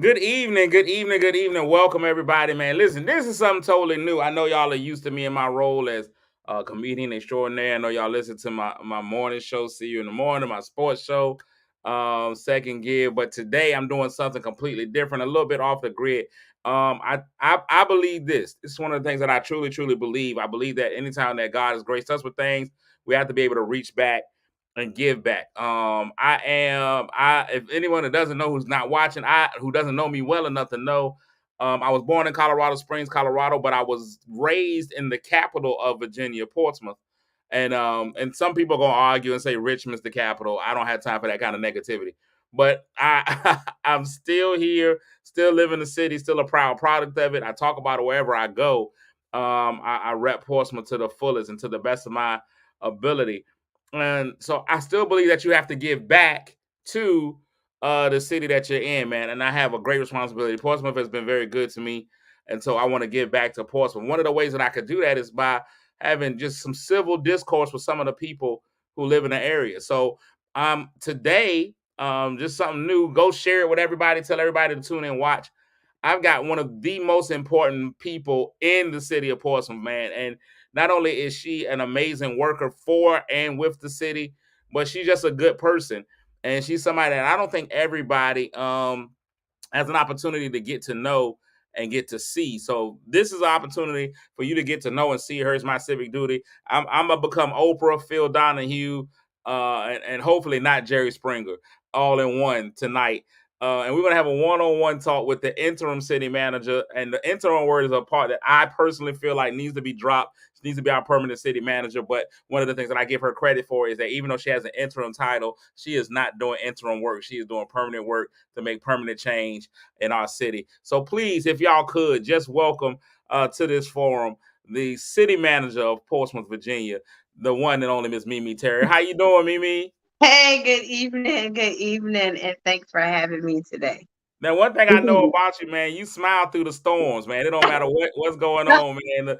Good evening, good evening, good evening. Welcome everybody, man. Listen, this is something totally new. I know y'all are used to me in my role as a comedian extraordinaire. I know y'all listen to my morning show, See You in the Morning, my sports show, second gear. But today I'm doing something completely different, a little bit off the grid. I believe this. It's one of the things that I truly, truly believe. I believe that anytime that God has graced us with things, we have to be able to reach back and give back. I if anyone that doesn't know who's not watching, who doesn't know me well enough to know, I was born in Colorado Springs, Colorado, but I was raised in the capital of Virginia, Portsmouth. And some people are gonna argue and say Richmond's the capital. I don't have time for that kind of negativity. But I'm still here, still live in the city, still a proud product of it. I talk about it wherever I go. I rep Portsmouth to the fullest and to the best of my ability. And so I still believe that you have to give back to the city that you're in, man. And I have a great responsibility. Portsmouth has been very good to me. And so I want to give back to Portsmouth. One of the ways that I could do that is by having just some civil discourse with some of the people who live in the area. So today, just something new. Go share it with everybody. Tell everybody to tune in and watch. I've got one of the most important people in the city of Portsmouth, man. And not only is she an amazing worker for and with the city, but she's just a good person. And she's somebody that I don't think everybody has an opportunity to get to know and get to see. So this is an opportunity for you to get to know and see her. It's my civic duty. I'm gonna become Oprah, Phil Donahue, and hopefully not Jerry Springer, all in one tonight. And we're gonna have a one-on-one talk with the interim city manager. And the interim word is a part that I personally feel like needs to be dropped. She needs to be our permanent city manager. But one of the things that I give her credit for is that even though she has an interim title, she is not doing interim work. She is doing permanent work to make permanent change in our city. So please, if y'all could, just welcome to this forum the city manager of Portsmouth, Virginia, the one and only Miss Mimi Terry. How you doing, Mimi? Good evening, and thanks for having me today. Now, one thing I know about you, man, you smile through the storms, man. It don't matter what's going on, man.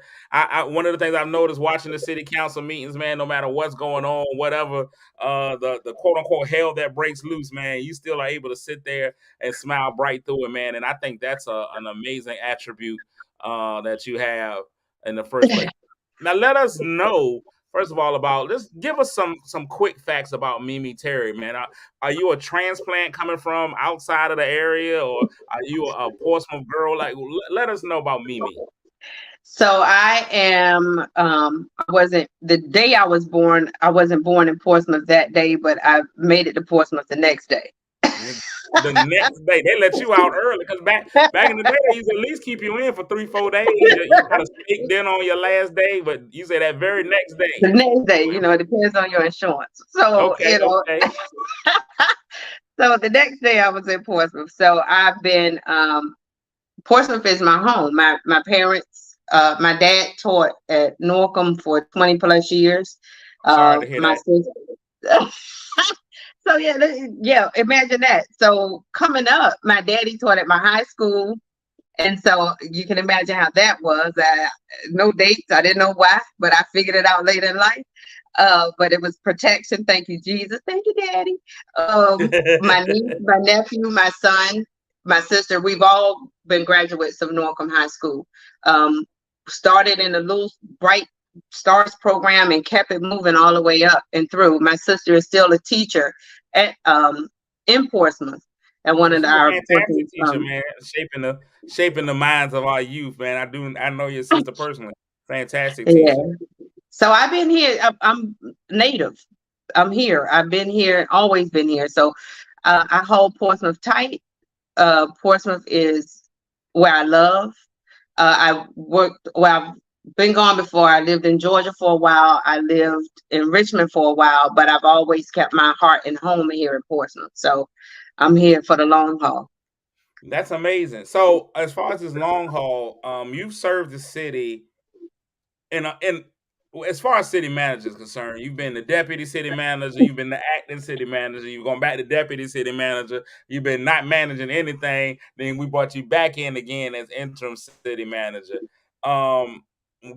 One of the things I've noticed watching the city council meetings, man, no matter what's going on, whatever the quote unquote hell that breaks loose, man, you still are able to sit there and smile bright through it, man. And I think that's an amazing attribute that you have in the first place. Now, let us know. First of all, about let's give us some quick facts about Mimi Terry, man. Are you a transplant coming from outside of the area, or are you a Portsmouth girl? Like, let us know about Mimi. So I am. I wasn't the day I was born. I wasn't born in Portsmouth that day, but I made it to Portsmouth the next day. The next day, they let you out early because back in the day, they used to at least keep you in for 3 4 days. You got a steak dinner on your last day, but you say that very next day. The next day, it depends on your insurance. So Okay, okay. so the next day I was in Portsmouth. So I've been. Portsmouth is my home. My parents. My dad taught at Norcom for 20 plus years. Sorry to hear My that. sister. So yeah, imagine that. So coming up, my daddy taught at my high school, and so you can imagine how that was. No dates. I didn't know why, but I figured it out later in life. But it was protection. Thank you, Jesus. Thank you, Daddy. My niece, my nephew, my son, my sister. We've all been graduates of Norcom High School. Um, Started in a little bright stars program and kept it moving all the way up and through. My sister is still a teacher at in Portsmouth at one Well, of she's a our fantastic teacher, man, shaping the minds of our youth, man. I know your sister personally. Fantastic yeah. teacher. So I've been here. I'm native. I'm here. I've been here, always been here. So I hold Portsmouth tight. Portsmouth is where I love. I worked. Well, I've been gone before. I lived in Georgia for a while. I lived in Richmond for a while, but I've always kept my heart and home here in Portsmouth. So I'm here for the long haul. That's amazing. So, as far as this long haul, you've served the city in as far as city manager is concerned, you've been the deputy city manager, you've been the acting city manager, you've gone back to deputy city manager, you've been not managing anything. Then we brought you back in again as interim city manager. Um,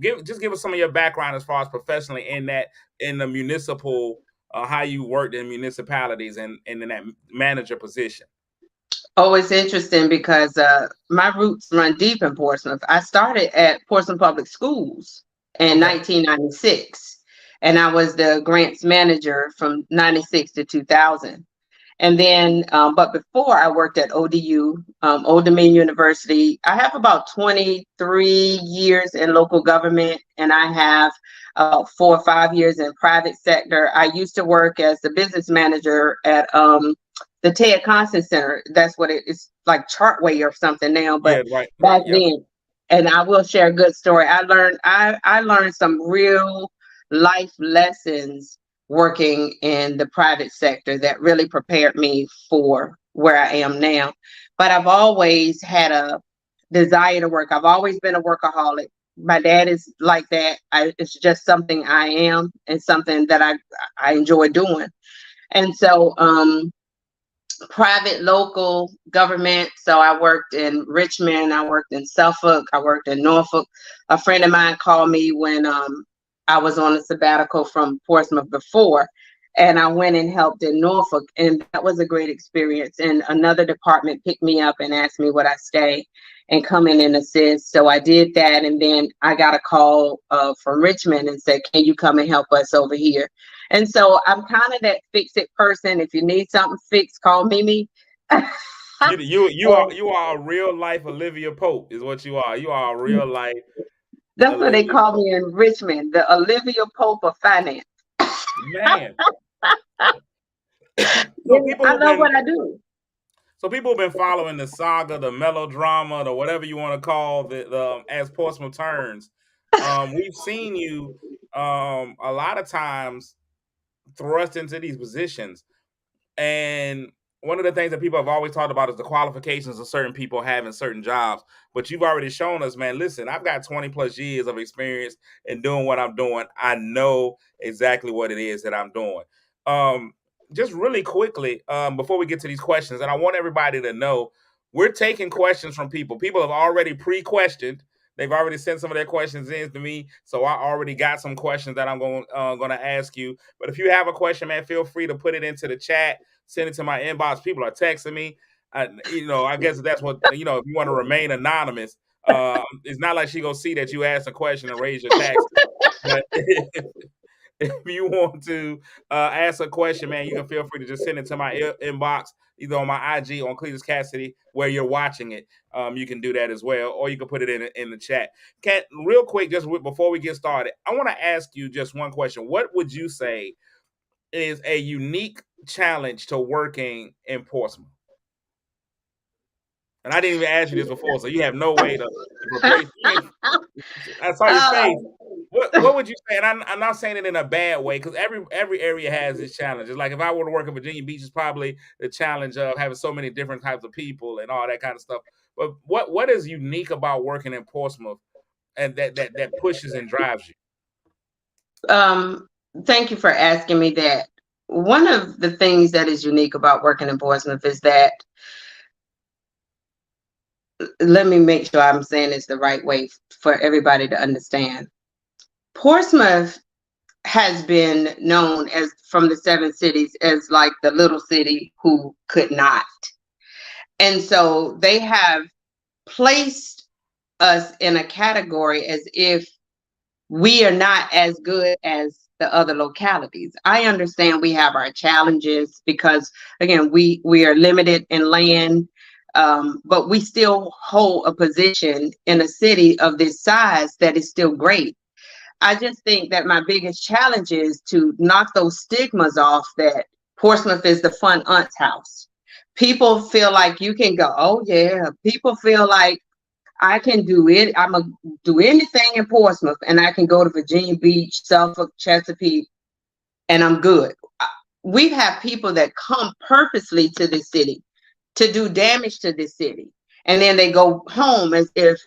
give us some of your background as far as professionally in the municipal, how you worked in municipalities and in that manager position. Oh, it's interesting because my roots run deep in Portsmouth. I started at Portsmouth Public Schools in Okay. 1996, and I was the grants manager from 96 to 2000. And then, but before I worked at ODU, Old Dominion University, I have about 23 years in local government, and I have about 4 or 5 years in private sector. I used to work as the business manager at the Ted Constant Center. That's what it is, like Chartway or something now, but Yeah, right, back right. Yep. then. And I will share a good story. I learned some real life lessons working in the private sector that really prepared me for where I am now. But I've always had a desire to work. I've always been a workaholic. My dad is like that. It's just something I am and something that I enjoy doing. And so private local government. So I worked in Richmond, I worked in Suffolk, I worked in Norfolk. A friend of mine called me when I was on a sabbatical from Portsmouth before, and I went and helped in Norfolk, and that was a great experience. And another department picked me up and asked me would I stay and come in and assist. So I did that, and then I got a call from Richmond and said, "Can you come and help us over here?" And so I'm kind of that fix it person. If you need something fixed, call Mimi. You are a real life Olivia Pope is what you are. You are a real life That's what they Olivia call Pope. me in Richmond, the Olivia Pope of finance. Man. Yeah, So people I who've love been what I do. so people have been following the saga, the melodrama, the whatever you want to call the as Portsmouth turns. We've seen you a lot of times thrust into these positions. And one of the things that people have always talked about is the qualifications of certain people having certain jobs. But you've already shown us, man, listen, I've got 20 plus years of experience in doing what I'm doing. I know exactly what it is that I'm doing. Um, just really quickly, before we get to these questions, and I want everybody to know we're taking questions from people. People have already pre-questioned. They've already sent some of their questions in to me, so I already got some questions that I'm going to ask you. But if you have a question, man, feel free to put it into the chat, send it to my inbox. People are texting me. I guess that's what if you want to remain anonymous, it's not like she gonna see that you asked a question and raise your taxes. But if you want to ask a question, man, you can feel free to just send it to my inbox, either on my IG on Cletus Cassidy, where you're watching it. You can do that as well, or you can put it in the chat. Real quick, just before we get started, I want to ask you just one question. What would you say is a unique challenge to working in Portsmouth? And I didn't even ask you this before, so you have no way to prepare. I saw your face. Oh, What would you say? And I'm not saying it in a bad way, because every area has its challenges. Like if I were to work in Virginia Beach, it's probably the challenge of having so many different types of people and all that kind of stuff. But what is unique about working in Portsmouth and that pushes and drives you? um, thank you for asking me that. One of the things that is unique about working in Portsmouth is that, let me make sure I'm saying this the right way for everybody to understand. Portsmouth has been known as from the seven cities as like the little city who could not. And so they have placed us in a category as if we are not as good as the other localities. I understand we have our challenges because again, we are limited in land, but we still hold a position in a city of this size that is still great. I just think that my biggest challenge is to knock those stigmas off that Portsmouth is the fun aunt's house. People feel like you can go, oh yeah. People feel like I can do it. I'm gonna do anything in Portsmouth, and I can go to Virginia Beach, Suffolk, Chesapeake, and I'm good. We have people that come purposely to this city to do damage to this city, and then they go home as if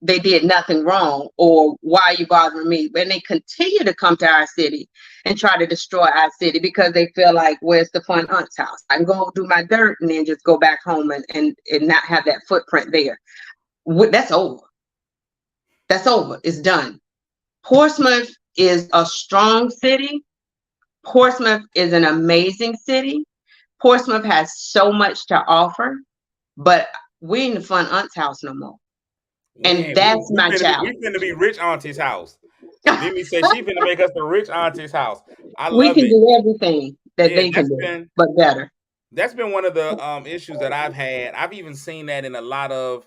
they did nothing wrong, or why are you bothering me? And they continue to come to our city and try to destroy our city because they feel like, where's the fun aunt's house? I can go do my dirt and then just go back home and not have that footprint there. That's over. That's over. It's done. Portsmouth is a strong city. Portsmouth is an amazing city. Portsmouth has so much to offer. but we in the fun aunt's house no more. And Man, that's my we challenge. finna be rich auntie's house. Mimi said she finna make us the rich auntie's house. I We love can it. do everything that Yeah, they can do, but better. that's been one of the issues that I've had. I've even seen that in a lot of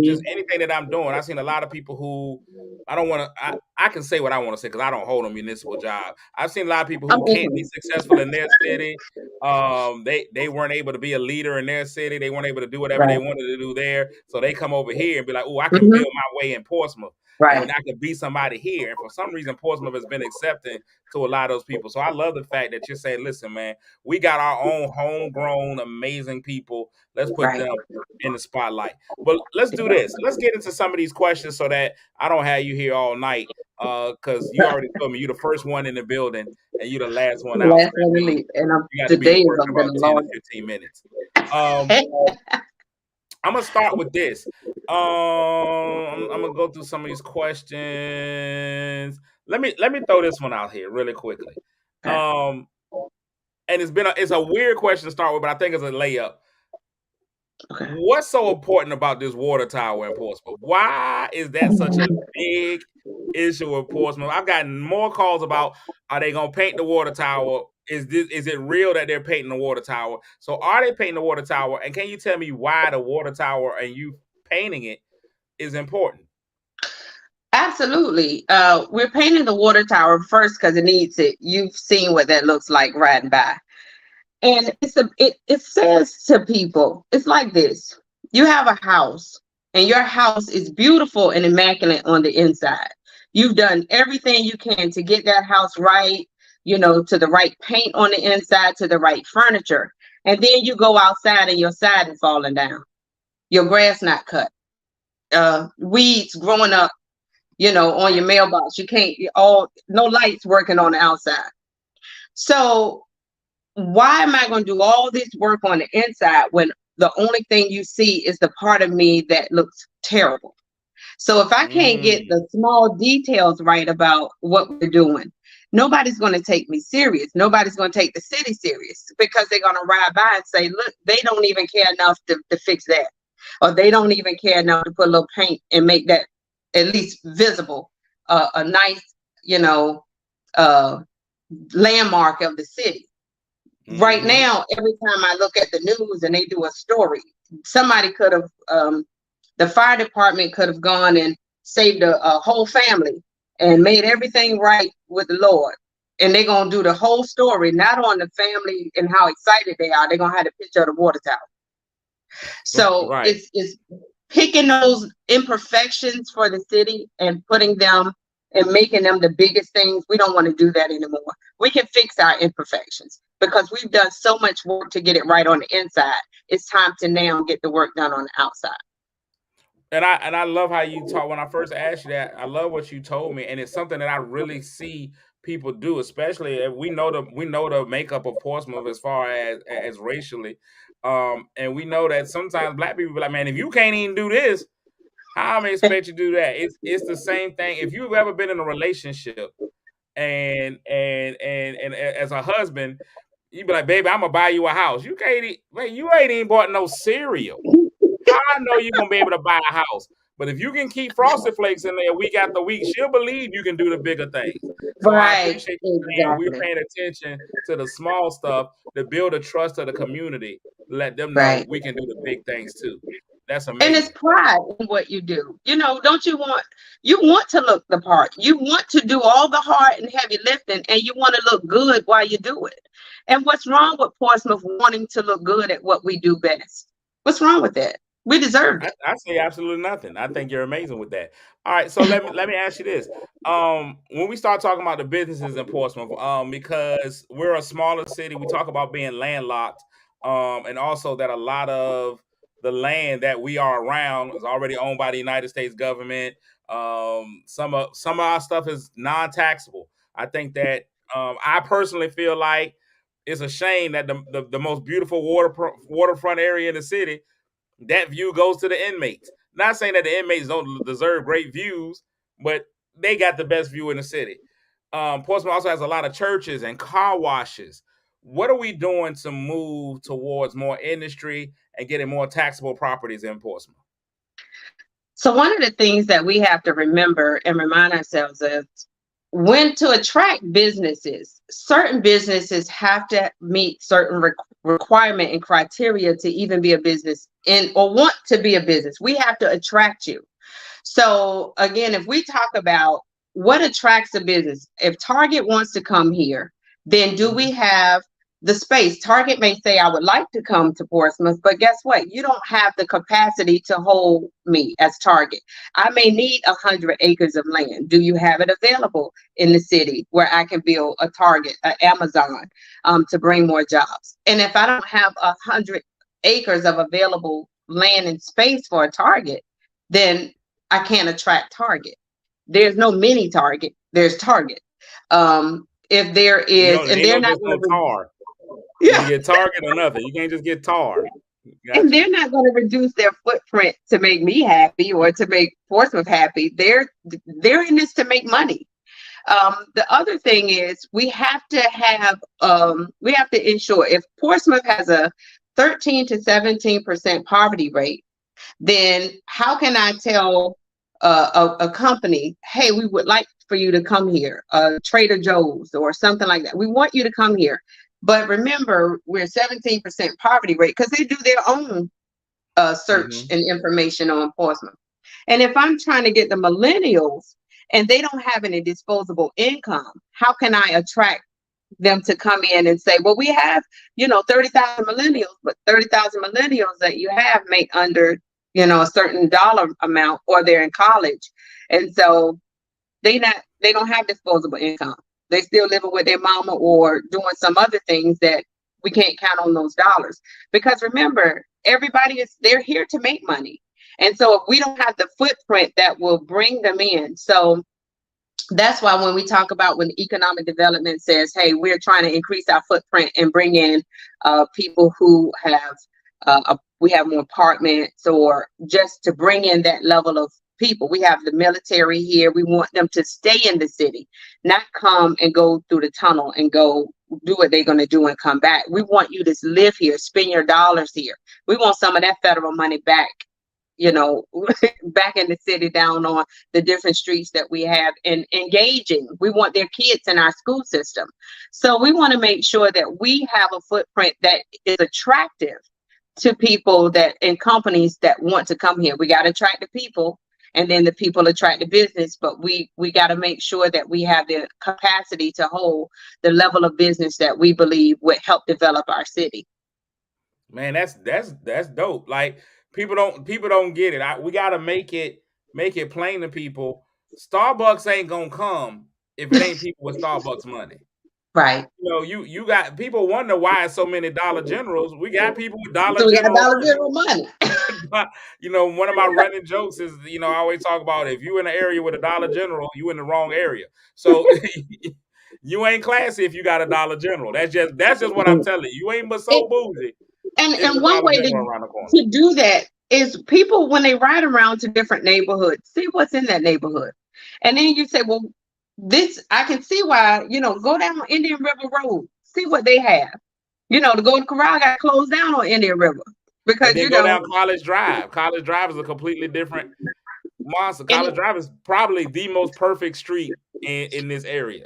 just Mhm. anything that I'm doing. I've seen a lot of people who I don't want to. I can say what I want to say because I don't hold a municipal job. I've seen a lot of people I'm who can't be interim. successful in their city. They weren't able to be a leader in their city. They weren't able to do whatever they Right. wanted to do there. So they come over here and be like, "Oh, I can Hmm. build my way in Portsmouth, and Right. I can be somebody here." And for some reason, Portsmouth has been accepting to a lot of those people. So I love the fact that you're saying, "Listen, man, we got our own homegrown, amazing people. Let's put Right. them in the spotlight." But let's do this. Let's get into some of these questions so that I don't have you here all night. Because you already told me you're the first one in the building and you're the last one out. So Last that one to means leave. And you got to be to today is work in been about a 10 to long 15 minutes. Um, I'm gonna start with this. I'm gonna go through some of these questions. Let me throw this one out here really quickly. okay. Um, and it's a weird question to start with, but I think it's a layup. Okay. What's so important about this water tower in Portsmouth? Why is that such a big issue in Portsmouth? I've gotten more calls about are they gonna paint the water tower? Is it real that they're painting the water tower? So are they painting the water tower? And can you tell me why the water tower and you painting it is important? Absolutely. We're painting the water tower first because it needs it. You've seen what that looks like riding by. And it says to people, it's like this. You have a house and your house is beautiful and immaculate on the inside. You've done everything you can to get that house right, to the right paint on the inside, to the right furniture. And then you go outside and your siding falling down. Your grass not cut. Weeds growing up, on your mailbox. You can't all no lights working on the outside. So why am I going to do all this work on the inside when the only thing you see is the part of me that looks terrible? So if I can't get Mm, the small details right about what we're doing, nobody's going to take me serious. Nobody's going to take the city serious because they're going to ride by and say, look, they don't even care enough to fix that. Or they don't even care enough to put a little paint and make that at least visible, a nice, you know, uh, landmark of the city. Right mm-hmm. now, every time I look at the news and they do a story, somebody could have, the fire department could have gone and saved a whole family and made everything right with the Lord. And they're going to do the whole story, not on the family and how excited they are. They're going to have a picture of the water tower. So Right. it's picking those imperfections for the city and putting them and making them the biggest things. We don't want to do that anymore. We can fix our imperfections because we've done so much work to get it right on the inside. It's time to now get the work done on the outside. And I love how you talk. When I first asked you that, I love what you told me, and it's something that I really see people do, especially if we know the makeup of Portsmouth as far as racially, and we know that sometimes black people be like, man, if you can't even do this, how am I expect you to do that? It's the same thing. If you've ever been in a relationship and as a husband, you be like, baby, I'm gonna buy you a house. You can't eat, man, you ain't even bought no cereal. How I know you're gonna be able to buy a house? But if you can keep Frosted Flakes in there week after week, she'll believe you can do the bigger things. So I Right, appreciate you saying we're exactly. paying attention to the small stuff to build a trust of the community. Let them know Right. we can do the big things too. That's And it's amazing. pride in what you do. Don't you want to look the part. You want to do all the hard and heavy lifting and you want to look good while you do it. And what's wrong with Portsmouth wanting to look good at what we do best? What's wrong with that? We deserve I say absolutely nothing. I think you're amazing with that. All right, so let me ask you this. When we start talking about the businesses in Portsmouth, because we're a smaller city, we talk about being landlocked, and also that a lot of the land that we are around is already owned by the United States government. Some of our stuff is non-taxable. I think that I personally feel like it's a shame that the most beautiful waterfront area in the city, that view goes to the inmates. Not saying that the inmates don't deserve great views, but they got the best view in the city. Portsmouth also has a lot of churches and car washes. what are we doing to move towards more industry and getting more taxable properties in Portsmouth? So one of the things that we have to remember and remind ourselves of, when to attract businesses, certain businesses have to meet certain requirement and criteria to even be a business in or want to be a business. We have to attract you. So again, if we talk about what attracts a business, if Target wants to come here, then do we have the space? Target may say, I would like to come to Portsmouth, but guess what? You don't have the capacity to hold me as Target. I may need 100 acres of land. Do you have it available in the city where I can build a Target, an Amazon, to bring more jobs? And if I don't have 100 acres of available land and space for a Target, then I can't attract Target. There's no mini Target. There's Target. If there is, and Ain't they're no not just going no to, tar. yeah, You get Target or nothing. You can't just get tar. and Gotcha. they're not going to reduce their footprint to make me happy or to make Portsmouth happy. They're in this to make money. The other thing is we have to ensure, if Portsmouth has a 13 to 17% poverty rate, then how can I tell a company, hey, we would like for you to come here, Trader Joe's or something like that. We want you to come here. But remember, we're 17% poverty rate because they do their own search and information on Portsmouth. And if I'm trying to get the millennials and they don't have any disposable income, how can I attract them to come in and say, well, we have, 30,000 millennials, but 30,000 millennials that you have make under, a certain dollar amount, or they're in college. And so they don't have disposable income. They still living with their mama or doing some other things that we can't count on those dollars. Because remember, they're here to make money. And so if we don't have the footprint that will bring them in, so that's why when we talk about, when economic development says, hey, we're trying to increase our footprint and bring in people who have, we have more apartments, or just to bring in that level of people. We have the military here. We want them to stay in the city, not come and go through the tunnel and go do what they're going to do and come back. We want you to live here, spend your dollars here. We want some of that federal money back, back in the city, down on the different streets that we have, and engaging. We want their kids in our school system. So we want to make sure that we have a footprint that is attractive to people and companies that want to come here. We got to attract the people, and then the people attract the business, but we got to make sure that we have the capacity to hold the level of business that we believe would help develop our city. Man, that's dope. Like, people don't get it. We gotta make it plain to people. Starbucks ain't gonna come if it ain't people with Starbucks money. Right. You got people wonder why so many Dollar Generals. We got people with Dollar So we got General Dollar money. General money. But, one of my running jokes is, I always talk about, if you in an area with a Dollar General, you in the wrong area. So you ain't classy if you got a Dollar General. That's just what I'm telling you. You ain't but so It, bougie. It's and a one Dollar way General around the corner. to do that is, people, when they ride around to different neighborhoods, see what's in that neighborhood. And then you say, well, I can see why, go down Indian River Road, see what they have. The Golden Corral got closed down on Indian River And because, then go down College Drive. College Drive is a completely different monster. and College Drive is probably the most perfect street in this area.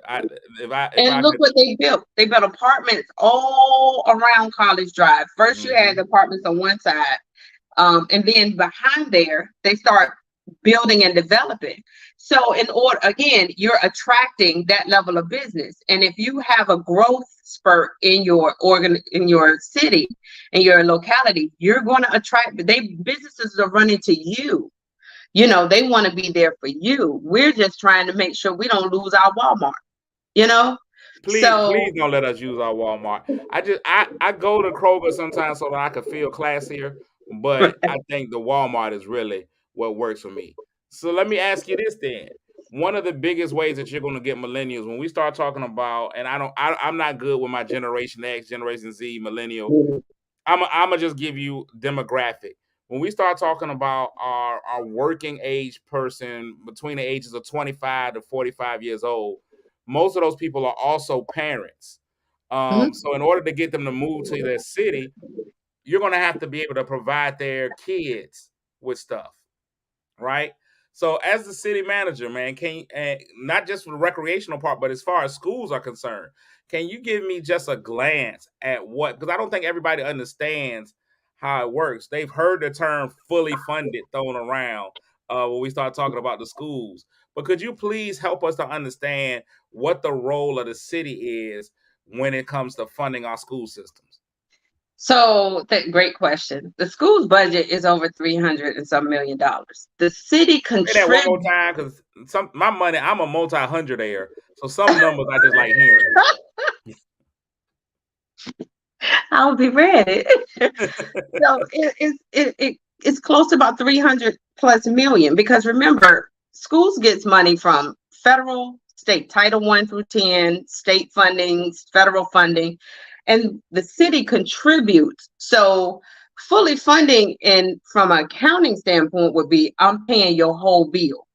If I look could. what they built. They built apartments all around College Drive. First, you had Mhm. the apartments on one side. And then behind there, they start building and developing. So in order, again, you're attracting that level of business. And if you have a growth spurt in your in your city, in your locality, you're going to attract, businesses are running to you. They want to be there for you. We're just trying to make sure we don't lose our Walmart, you know? Please So don't let us use our Walmart. I go to Kroger sometimes so that I can feel classier, but I think the Walmart is really what works for me. So let me ask you this then. One of the biggest ways that you're going to get millennials, when we start talking about, and I'm not good with my Generation X, Generation Z, millennial. I'm gonna just give you demographic. When we start talking about our working age person between the ages of 25 to 45 years old, most of those people are also parents. So in order to get them to move to their city, you're going to have to be able to provide their kids with stuff, right? So as the city manager, man, can you, not just for the recreational part, but as far as schools are concerned, can you give me just a glance at what? Because I don't think everybody understands how it works. They've heard the term fully funded thrown around when we start talking about the schools. But could you please help us to understand what the role of the city is when it comes to funding our school systems? So, great question. The school's budget is over 300 and some million dollars. The city Say that one more contributes. time, because some my money, I'm a multi-hundredaire, so some numbers I just like hearing. I'll be ready. So it's close to about 300 plus million, because remember, schools gets money from federal, state, Title 1 through 10, state funding, federal funding, and the city contributes. So fully funding, in from an accounting standpoint, would be I'm paying your whole bill.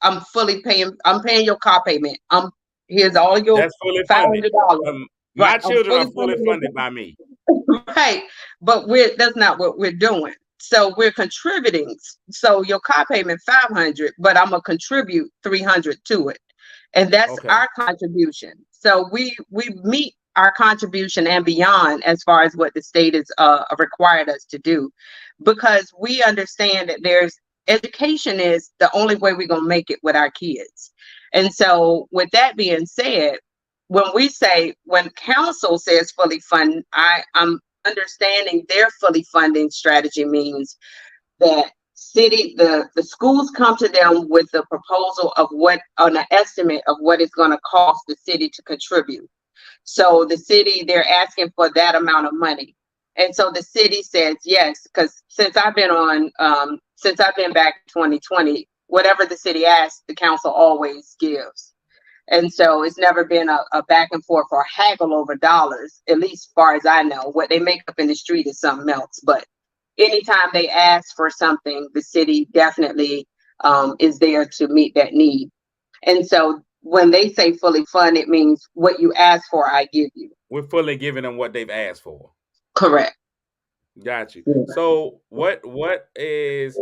I'm fully paying. I'm paying your car payment. Here's all your That's fully funded. $500. My Right. I'm children are fully fully funding funded your by me. right, but that's not what we're doing. So we're contributing. So your car payment 500, but I'm gonna contribute 300 to it, and that's Okay. our contribution. So we meet our contribution and beyond, as far as what the state is required us to do, because we understand that there's education is the only way we're gonna make it with our kids. And so, with that being said, when council says fully fund, I'm understanding their fully funding strategy means that the schools come to them with the proposal of an estimate of what it's going to cost the city to contribute. So the city, they're asking for that amount of money. And so the city says yes, because since I've been back in 2020, whatever the city asks, the council always gives. And so it's never been a back and forth or haggle over dollars, at least as far as I know. What they make up in the street is something else. But anytime they ask for something, the city definitely is there to meet that need. And so when they say fully fund, it means what you ask for, I give you. We're fully giving them what they've asked for. Correct. Got you. So what is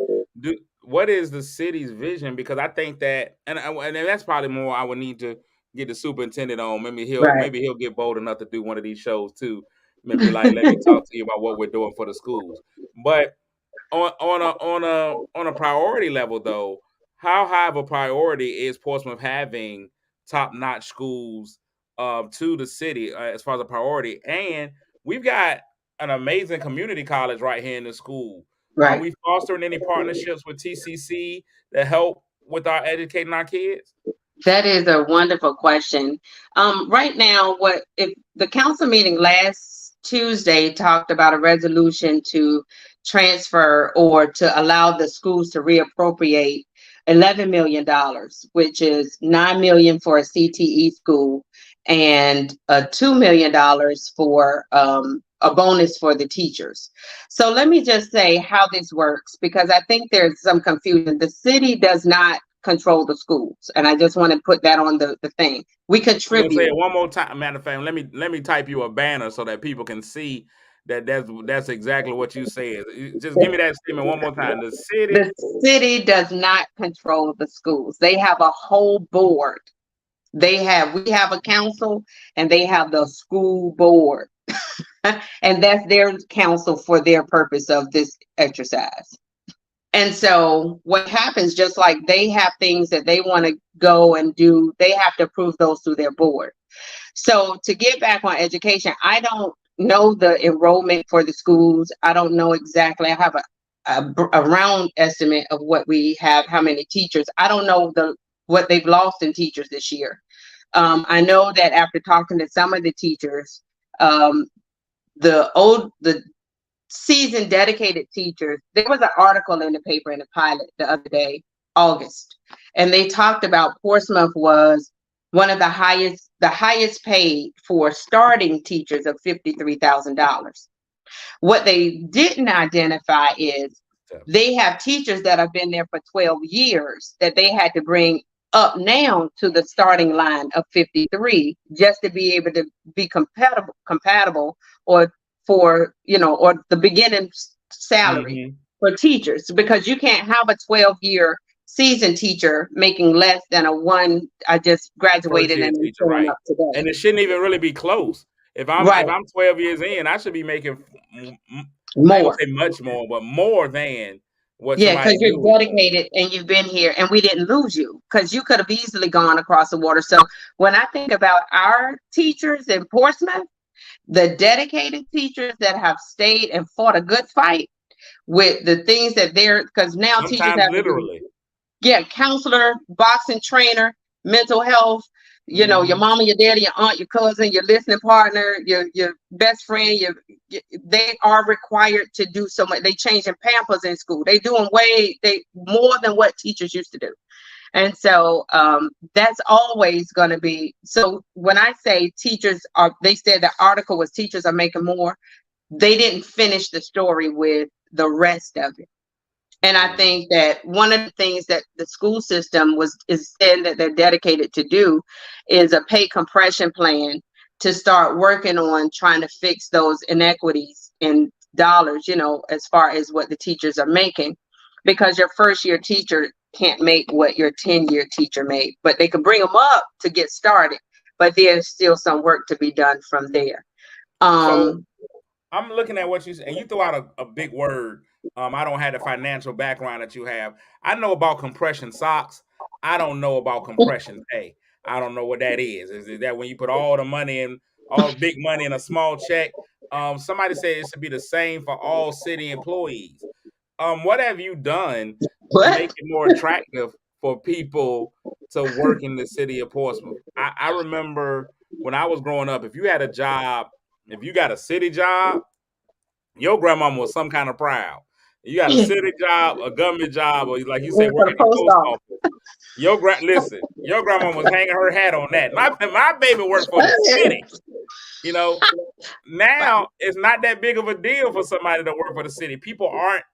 the city's vision? Because I think that, and that's probably more I would need to get the superintendent on. Right. Maybe he'll get bold enough to do one of these shows too. Maybe like let me talk to you about what we're doing for the schools. But on a priority level though, how high of a priority is Portsmouth having top-notch schools to the city as far as a priority? And we've got an amazing community college right here in the school. Are Right. we fostering any partnerships with TCC to help with our educating our kids? That is a wonderful question. Right now, what if the council meeting last Tuesday talked about a resolution to transfer or to allow the schools to reappropriate $11 million, which is $9 million for a CTE school and $2 million for a bonus for the teachers. So let me just say how this works, because I think there's some confusion. The city does not control the schools, and I just want to put that on the thing. We I'm gonna say contribute. it one more time. Matter of fact, let me type you a banner so that people can see that that's exactly what you said. Just give me that statement one more time. The city. The city does not control the schools. They have a whole board. We have a council, and they have the school board. And that's their council for their purpose of this exercise. And so what happens, just like they have things that they want to go and do, they have to approve those through their board. So to get back on education, I don't know the enrollment for the schools. I don't know exactly. I have a round estimate of what we have, how many teachers. I don't know what they've lost in teachers this year. I know that after talking to some of the teachers, the seasoned dedicated teachers, there was an article in the paper in the Pilot the other day, August, and they talked about Portsmouth was one of the highest paid for starting teachers of $53,000. What they didn't identify is they have teachers that have been there for 12 years that they had to bring up now to the starting line of 53 just to be able to be compatible or for, or the beginning salary Mm-hmm. for teachers, because you can't have a 12-year seasoned teacher making less than a one I just First graduated year and I'm teacher, showing right? up today. And it shouldn't even really be close. If Right. I'm 12 years in, I should be making I ain't gonna More. say much more, but more than what Yeah, somebody because you're new is doing. dedicated and you've been here and we didn't lose you because you could have easily gone across the water. So when I think about our teachers in Portsmouth, the dedicated teachers that have stayed and fought a good fight with the things that they're, because now teachers Sometimes have to do, literally. yeah, counselor, boxing trainer, mental health, your Mm-hmm. mama, your daddy, your aunt, your cousin, your listening partner, your best friend, they are required to do so much. They changing Pampers in school. They doing they more than what teachers used to do. And so that's always going to be. So when I say they said the article was teachers are making more, they didn't finish the story with the rest of it. And I Mm. think that one of the things that the school system is saying that they're dedicated to do is a pay compression plan to start working on trying to fix those inequities in dollars, as far as what the teachers are making, because your first year teacher can't make what your 10-year teacher made, but they can bring them up to get started. But there's still some work to be done from there. So Um, I'm looking at what you said, and you throw out a big word. I don't have the financial background that you have. I know about compression socks. I don't know about compression pay. I don't know what that is. Is that when you put all the money in, all the big money in a small check? Somebody said it should be the same for all city employees. What have you done to what? make it more attractive for people to work in the city of Portsmouth? I remember when I was growing up, if you had a job, if you got a city job, your grandmama was some kind of proud. You got a Yeah, city job, a government job, or like you say, work work for the at the post post office. office. Listen, your grandma was hanging her hat on that. My baby worked for the city. You know, now it's not that big of a deal for somebody to work for the city. People aren't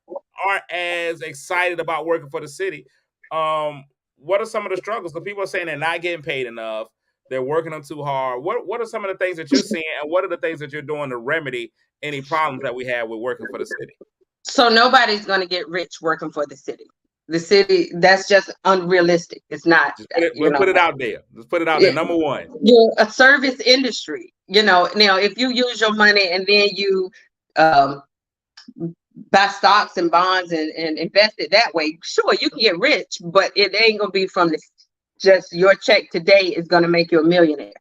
as excited about working for the city. What are some of the struggles? Because people are saying they're not getting paid enough. They're working them too hard. What are some of the things that you're seeing, and what are the things that you're doing to remedy any problems that we have with working for the city? So nobody's going to get rich working for the city. The city, that's just unrealistic. It's not, Just put it. Let's put it out there. Let's put it out there. it, Number one. you're a service industry. Now if you use your money and then you um, buy stocks and bonds and invest it that way, sure, you can get rich, but it ain't going to be from just your check today is going to make you a millionaire.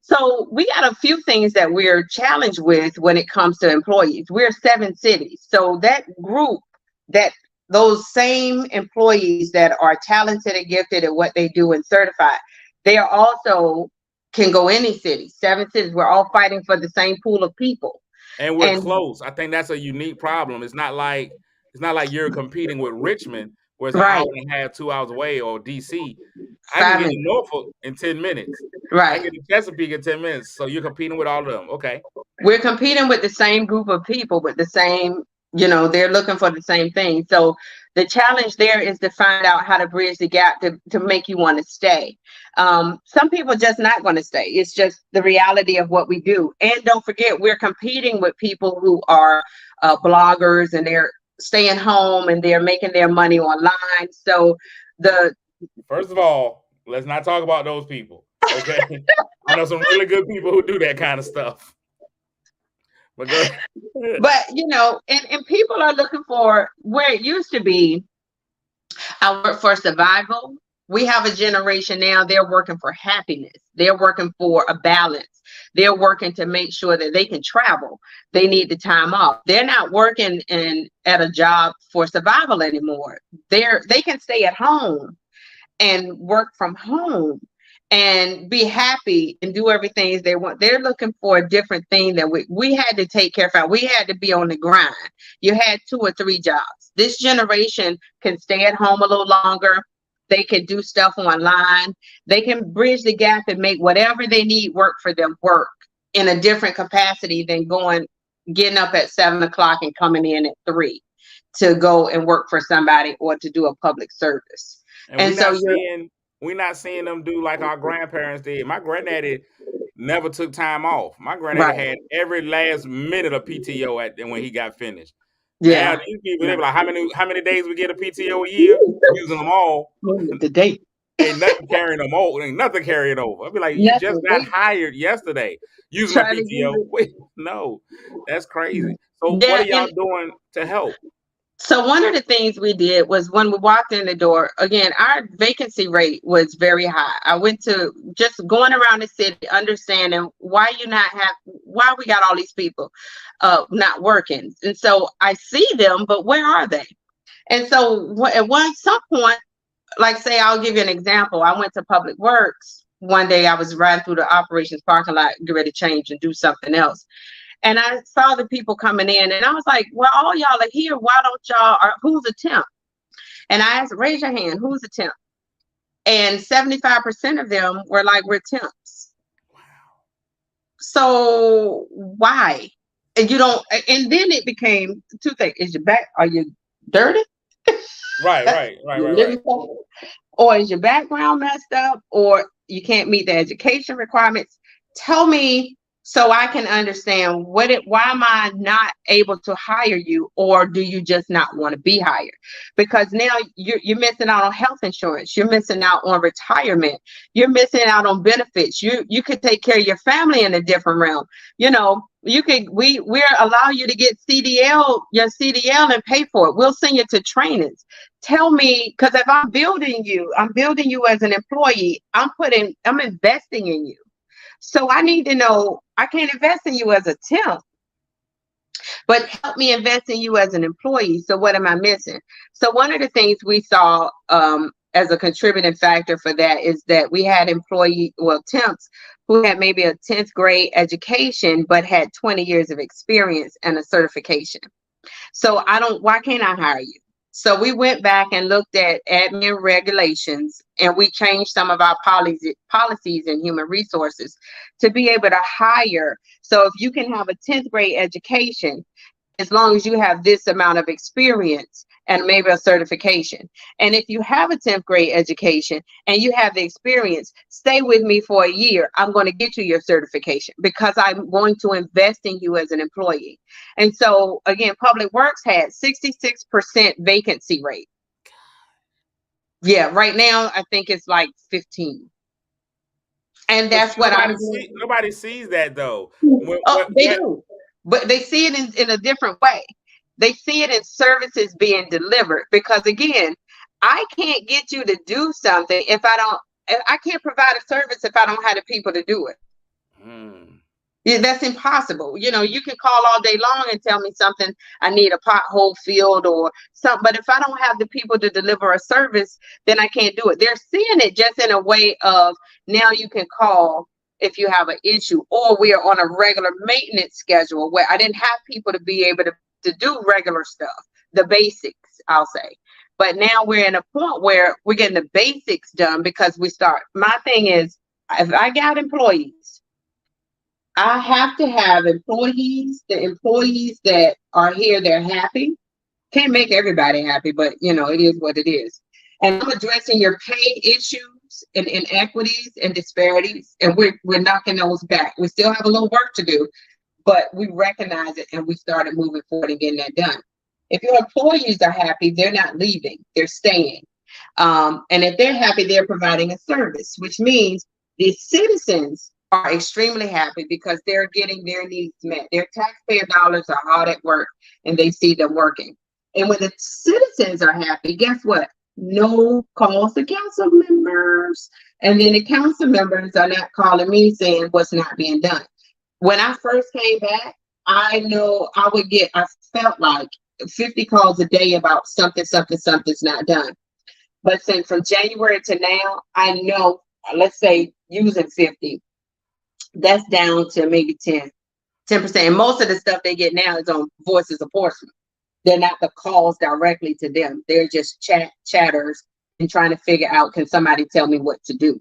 So we got a few things that we're challenged with when it comes to employees. We're 7 cities. So that group, that those same employees that are talented and gifted at what they do and certified, they are also can go any city, 7 cities. We're all fighting for the same pool of people. And we're And close. I think that's a unique problem. It's not like you're competing with Richmond, where it's an right, hour and a half, 2 hours away, or DC. I can five get to minutes. Norfolk in 10 minutes. I Right. can get to Chesapeake in 10 minutes. So you're competing with all of them. Okay. We're competing with the same group of people with the same, they're looking for the same thing. So the challenge there is to find out how to bridge the gap to make you want to stay. Some people are just not going to stay. It's just the reality of what we do. And don't forget, we're competing with people who are bloggers and they're staying home and they're making their money online. So the First of all, let's not talk about those people. Okay. I know some really good people who do that kind of stuff. But go ahead. but and people are looking for where it used to be. I work for survival. We have a generation now, they're working for happiness. They're working for a balance. They're working to make sure that they can travel. They need the time off. They're not working at a job for survival anymore. They can stay at home and work from home and be happy and do everything they want. They're looking for a different thing that we had to take care of. We had to be on the grind. You had 2 or 3 jobs. This generation can stay at home a little longer. They can do stuff online. They can bridge the gap and make whatever they need work for them work in a different capacity than getting up at 7 o'clock and coming in at 3 to go and work for somebody or to do a public service. And And we're so not you're seeing We're not seeing them do like our grandparents did. My granddaddy never took time off. My granddaddy Right. had every last minute of PTO at when he got finished. Now Yeah. these people, they be like, how many days we get a PTO a year? Using them all. The date. Ain't nothing carrying them over. Ain't nothing carrying over. I'll be like, you just Nothing. got They hired yesterday using my trying to PTO. use Wait, no, that's crazy. it. So what Yeah, are y'all and doing to help? so one of the things we did was when we walked in the door, again, our vacancy rate was very high. I went to just going around the city, understanding why we got all these people not working. And so I see them, but where are they? And so some point, like say, I'll give you an example. I went to Public Works one day. I was riding through the operations parking lot, get ready to change and do something else. And I saw the people coming in, and I was like, well, all y'all are here. Why don't y'all, or who's a temp? And I asked, raise your hand, who's a temp? And 75% of them were like, we're temps. Wow. So why? And you don't, and then it became two things. Is your back, are you dirty? Right. Or is your background messed up, or you can't meet the education requirements? Tell me so I can understand why am I not able to hire you, or do you just not want to be hired? Because now you're missing out on health insurance, you're missing out on retirement, you're missing out on benefits. You could take care of your family in a different realm. You know, we're allow you to get your CDL and pay for it. We'll send you to trainings. Tell me, because if I'm building you as an employee. I'm investing in you. So I need to know, I can't invest in you as a temp, but help me invest in you as an employee. So what am I missing? So one of the things we saw as a contributing factor for that is that we had temps who had maybe a 10th grade education, but had 20 years of experience and a certification. So why can't I hire you? So we went back and looked at admin regulations, and we changed some of our policies in human resources to be able to hire. So if you can have a 10th grade education, as long as you have this amount of experience and maybe a certification. And if you have a 10th grade education and you have the experience, stay with me for a year. I'm going to get you your certification because I'm going to invest in you as an employee. And so, again, Public Works had 66% vacancy rate. Yeah, right now, I think it's like 15. And But that's see, what I'm doing. nobody sees that though. Oh, they do, but they see it in a different way. They see it in services being delivered, because again, I can't get you to do something if I can't provide a service if I don't have the people to do it. Yeah, that's impossible. You know, you can call all day long and tell me something, I need a pothole filled or something, but if I don't have the people to deliver a service, then I can't do it. They're seeing it just in a way of, now you can call if you have an issue, or we are on a regular maintenance schedule where I didn't have people to be able to do regular stuff, the basics, I'll say. But now we're in a point where we're getting the basics done because my thing is, if I got employees, I have to have the employees that are here, they're happy. Can't make everybody happy, but it is what it is. And I'm addressing your pay issues and inequities and disparities, and we're knocking those back. We still have a little work to do, but we recognize it and we started moving forward and getting that done. If your employees are happy, they're not leaving, they're staying. And if they're happy, they're providing a service, which means the citizens are extremely happy because they're getting their needs met. Their taxpayer dollars are hard at work and they see them working. And when the citizens are happy, guess what? No calls to council members. And then the council members are not calling me saying what's not being done. When I first came back, I felt like 50 calls a day about something's not done. But since from January to now, I know, let's say using 50, that's down to maybe 10%. And most of the stuff they get now is on Voices of Portsmouth. They're not the calls directly to them. They're just chatters and trying to figure out, can somebody tell me what to do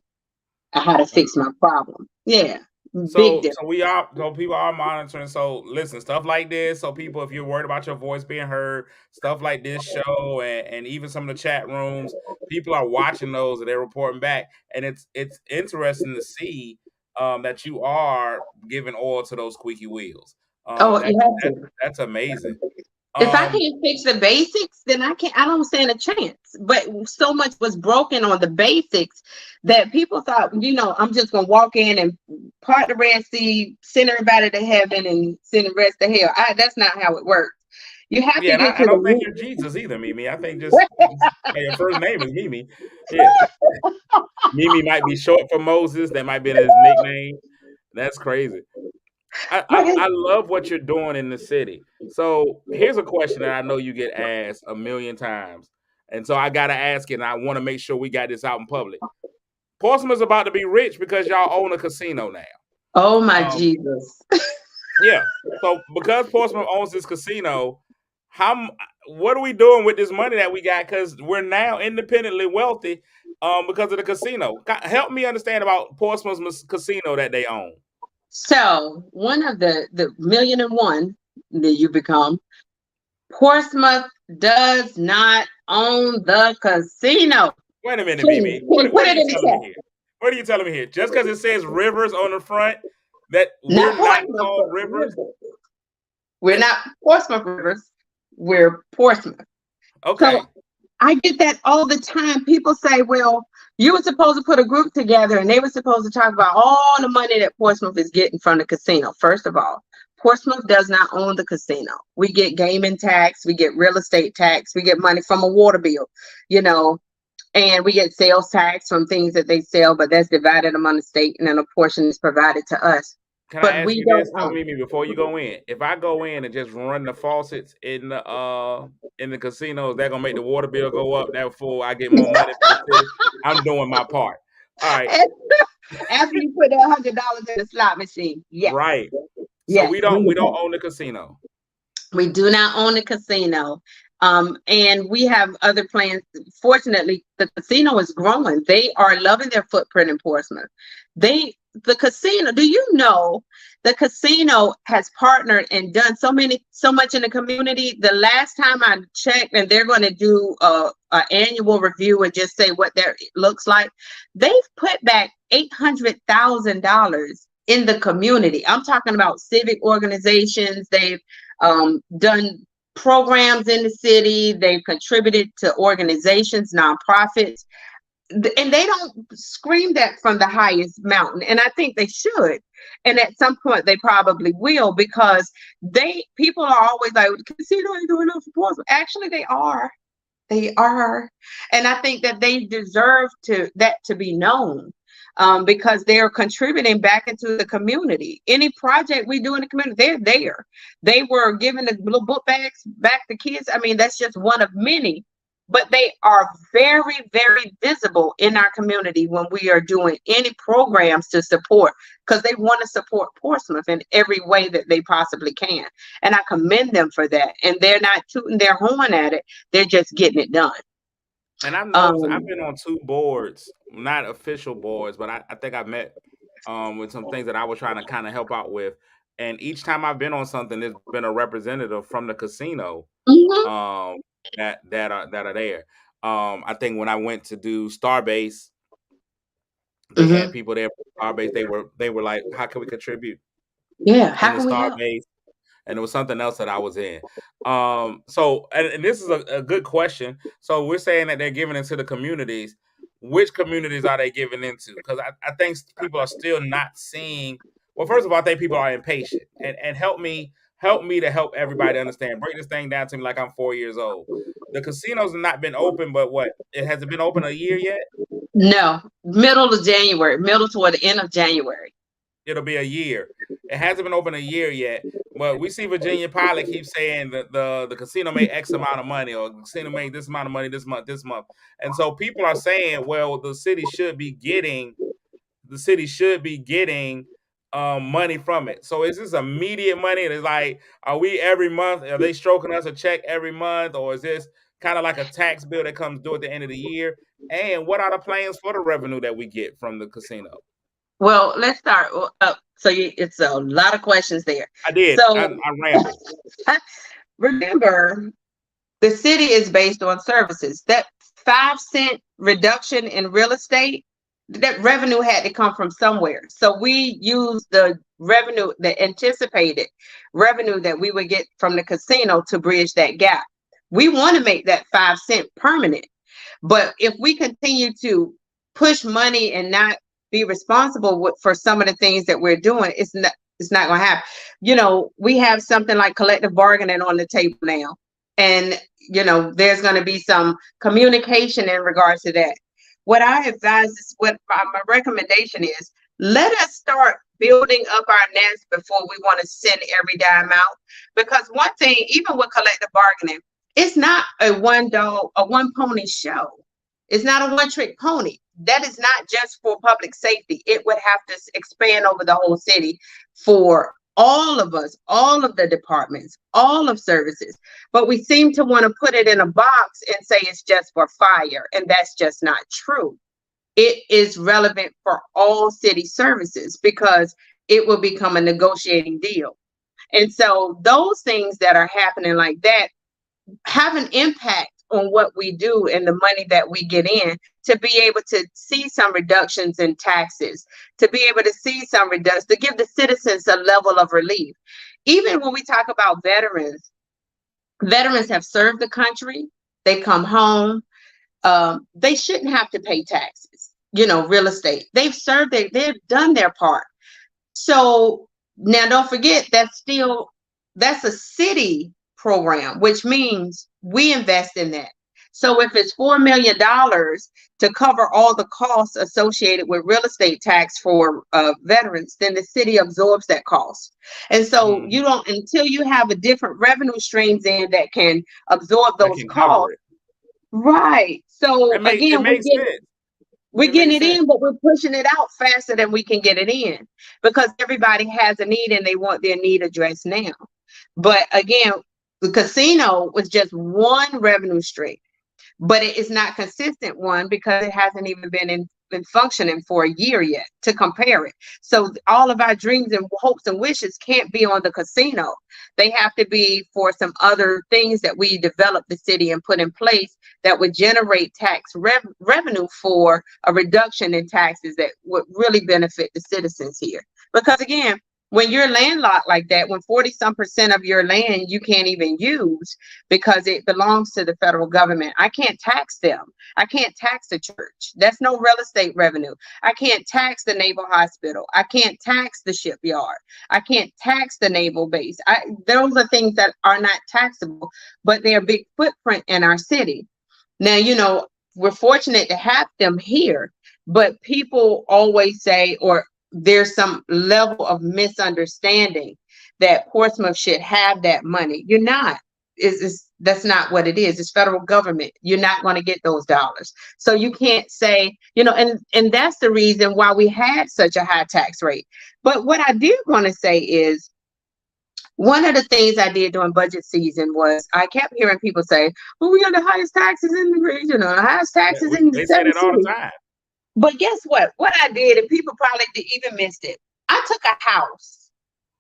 and how to fix my problem? Yeah. Big So difference. people are monitoring. So listen, stuff like this. So people, if you're worried about your voice being heard, stuff like this show and even some of the chat rooms, people are watching those and they're reporting back. And it's interesting to see that you are giving oil to those squeaky wheels. Oh, That, you have that to. that's amazing. If I Um, can't fix the basics, then I don't stand a chance. But so much was broken on the basics that people thought, I'm just gonna walk in and part the Red Sea, send everybody to heaven, and send the rest to hell. That's not how it works. You have yeah, to and get I to the don't think root. you're Jesus either, Mimi. I think just your first name is Mimi. Yeah, Mimi might be short for Moses. That might be his nickname. That's crazy. I love what you're doing in the city. So here's a question that I know you get asked a million times, and so I gotta ask it. And I want to make sure we got this out in public. Portsmouth's about to be rich because y'all own a casino now. Oh my Um, Jesus. yeah. So because Portsmouth owns this casino, what are we doing with this money that we got? Because we're now independently wealthy, because of the casino. Help me understand about Portsmouth's casino that they own. So one of the million and one that you become, Portsmouth does not own the casino. Wait a minute, Please, Mimi. can you put What are it you in the telling me chat? here? What are you telling me here? Just because it says Rivers on the front, that Not we're not Portsmouth, called but Rivers? Rivers. We're not Portsmouth Rivers. We're Portsmouth. So Okay. I get that all the time. People say, well, you were supposed to put a group together and they were supposed to talk about all the money that Portsmouth is getting from the casino. First of all, Portsmouth does not own the casino. We get gaming tax, we get real estate tax, we get money from a water bill, you know, and we get sales tax from things that they sell, but that's divided among the state and then a portion is provided to us. Can I But ask we you don't this, though, own. Mimi, before you go in? If I go in and just run the faucets in the casino, is that gonna make the water bill go up? Therefore, I get more money for the city. I'm doing my part. All right. After you put $100 in the slot machine, yes, Right. So yes, we we would don't pay. own the casino. We do not own a casino. And we have other plans. Fortunately, the casino is growing. They are loving their footprint in Portsmouth. The casino, do you know the casino has partnered and done so much in the community? The last time I checked, and they're going to do a annual review and just say what their looks like. They've put back $800,000 in the community. I'm talking about civic organizations. They've done programs in the city. They've contributed to organizations, nonprofits, and they don't scream that from the highest mountain. And I think they should. And at some point, they probably will, because people are always like, casino ain't doing enough for Portsmouth. Actually, they are. They are. And I think that they deserve to be known, because they're contributing back into the community. Any project we do in the community, they're there. They were giving the little book bags back to kids. I mean, that's just one of many. But they are very, very visible in our community when we are doing any programs to support, because they want to support Portsmouth in every way that they possibly can. And I commend them for that. And they're not tooting their horn at it, they're just getting it done. And I've noticed I've Um, been on two boards, not official boards, but I think I've met with some things that I was trying to kind of help out with. And each time I've been on something, there's been a representative from the casino mhm, um that are there. I think when I went to do Starbase, they had mhm. people there for Starbase. They were like, how can we contribute Yeah, in how the can we help? Starbase? And it was something else that I was in. So and this is a good question. So we're saying that they're giving into the communities. Which communities are they giving into? Because I think people are still not seeing. Well, first of all, I think people are impatient. And help me to help everybody understand. Break this thing down to me like I'm 4 years old. The casinos have not been open, but what? It hasn't been open a year yet. No, middle of January, middle toward the end of January. It'll be a year. It hasn't been open a year yet, but we see Virginia Pilot keep saying that the casino made X amount of money, or the casino made this amount of money this month, and so people are saying, well, the city should be getting money from it. So is this immediate money? It's like, are we every month? Are they stroking us a check every month, or is this kind of like a tax bill that comes due at the end of the year? And what are the plans for the revenue that we get from the casino? Well, let's start. It's a lot of questions there. I did. I So rambled. remember, the city is based on services. That 5 cent reduction in real estate, that revenue had to come from somewhere. So we used the revenue, the anticipated revenue that we would get from the casino to bridge that gap. We want to make that 5 cent permanent. But if we continue to push money and not be responsible for some of the things that we're doing, it's not going to happen. We have something like collective bargaining on the table now, and there's going to be some communication in regards to that. What I advise is, what my recommendation is, let us start building up our nest before we want to send every dime out. Because one thing, even with collective bargaining, it's not a one pony show. It's not a one trick pony. That is not just for public safety. It would have to expand over the whole city for all of us, all of the departments, all of services. But we seem to want to put it in a box and say it's just for fire. And that's just not true. It is relevant for all city services because it will become a negotiating deal. And so those things that are happening like that have an impact on what we do and the money that we get in, to be able to see some reductions in taxes, to be able to see some reductions, to give the citizens a level of relief. Even when we talk about veterans, veterans have served the country, they come home, they shouldn't have to pay taxes, real estate. They've served, they've done their part. So now don't forget, that's a city program, which means we invest in that. So if it's $4 million to cover all the costs associated with real estate tax for veterans, then the city absorbs that cost. And so you don't, until you have a different revenue streams in that can absorb those costs. Right. So It again, makes sense. We're getting it in, but we're pushing it out faster than we can get it in, because everybody has a need and they want their need addressed now. But again, the casino was just one revenue stream, but it is not consistent one because it hasn't even been functioning for a year yet to compare it. So all of our dreams and hopes and wishes can't be on the casino. They have to be for some other things that we develop the city and put in place that would generate tax revenue for a reduction in taxes that would really benefit the citizens here. Because again, when you're landlocked like that, when 40% of your land you can't even use because it belongs to the federal government, I can't tax them. I can't tax the church. That's no real estate revenue. I can't tax the naval hospital. I can't tax the shipyard. I can't tax the naval base. Those are things that are not taxable, but they're a big footprint in our city. Now, we're fortunate to have them here, but people always say, or there's some level of misunderstanding that Portsmouth should have that money. You're not. That's not what it is. It's federal government. You're not going to get those dollars. So you can't say, and that's the reason why we had such a high tax rate. But what I did want to say is, one of the things I did during budget season was I kept hearing people say, well, we got the highest taxes in the region, or the highest taxes in the They say that all the time. But guess what? What I did, and people probably even missed it, I took a house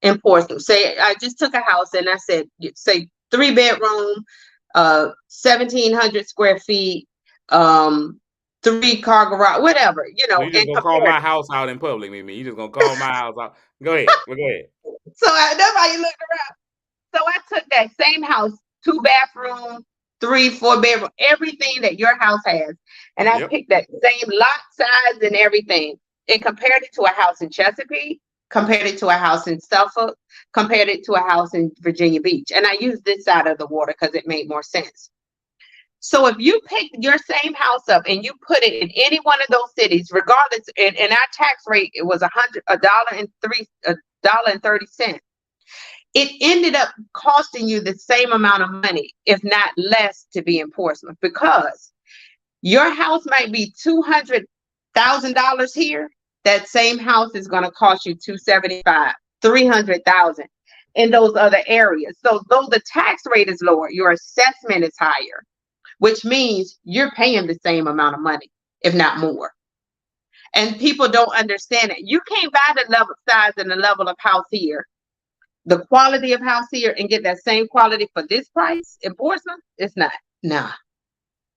in Portsmouth. Say I just took a house and I said, say 3-bedroom, 1,700 square feet, 3-car garage, whatever, So you just gonna call my house out in public, Mimi. You just gonna call my house out. Go ahead. So that's how you looked around. So I took that same house, 2-bathroom, 3-4 bedroom, everything that your house has. And I picked that same lot size and everything, and compared it to a house in Chesapeake, compared it to a house in Suffolk, compared it to a house in Virginia Beach. And I used this side of the water because it made more sense. So if you pick your same house up and you put it in any one of those cities, regardless, and our tax rate, it was $1.30. It ended up costing you the same amount of money, if not less, to be in Portsmouth, because your house might be $200,000 here. That same house is going to cost you $275,000, $300,000 in those other areas. So though the tax rate is lower, your assessment is higher, which means you're paying the same amount of money, if not more. And people don't understand it. You can't buy the level size and the level of house here, the quality of house here, and get that same quality for this price in Portsmouth. It's not. Nah.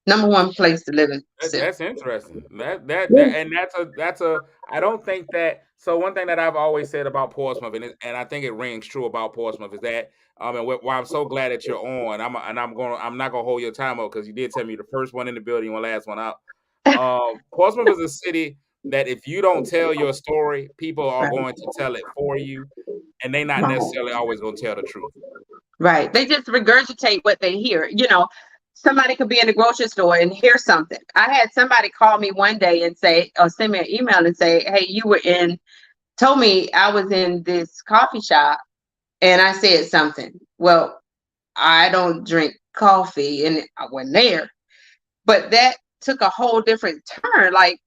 Number one place to live in city. That's interesting. That Yeah. and that's a I don't think that so one thing that I've always said about Portsmouth and I think it rings true about Portsmouth is that and why I'm so glad that you're on. I'm not gonna hold your time up because you did tell me the first one in the building, the last one out. Portsmouth is a city that if you don't tell your story, people are Right. going to tell it for you, and they're not Right. necessarily always gonna tell the truth. Right. They just regurgitate what they hear. Somebody could be in the grocery store and hear something. I had somebody call me one day and say, or send me an email and say, hey, told me I was in this coffee shop and I said something. Well, I don't drink coffee and I wasn't there. But that took a whole different turn. Like,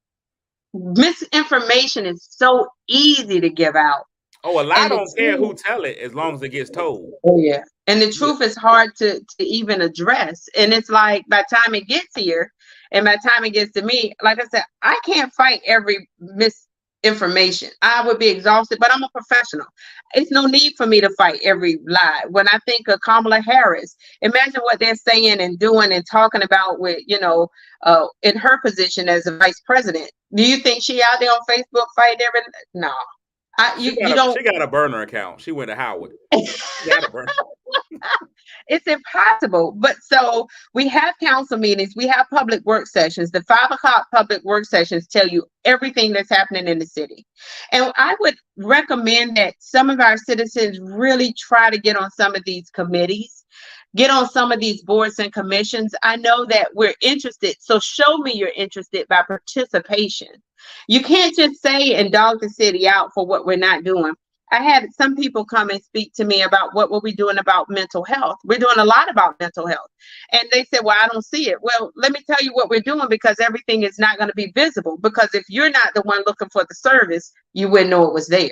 misinformation is so easy to give out. Oh, a lie And don't it's care who tell it as long as it gets told. Oh yeah. And the Yeah. truth is hard to even address. And it's like by the time it gets here and by the time it gets to me, like I said, I can't fight every misinformation. I would be exhausted, but I'm a professional. It's no need for me to fight every lie. When I think of Kamala Harris, imagine what they're saying and doing and talking about with, in her position as a vice president. Do you think she out there on Facebook fighting every no. You don't. She got a burner account. She went to Howard. She got a burner. It's impossible. But so we have council meetings, we have public work sessions. The 5 o'clock public work sessions tell you everything that's happening in the city. And I would recommend that some of our citizens really try to get on some of these committees, get on some of these boards and commissions. I know that we're interested. So show me you're interested by participation. You can't just say and dog the city out for what we're not doing. I had some people come and speak to me about what were we doing about mental health. We're doing a lot about mental health. And they said, well, I don't see it. Well, let me tell you what we're doing because everything is not going to be visible. Because if you're not the one looking for the service, you wouldn't know it was there.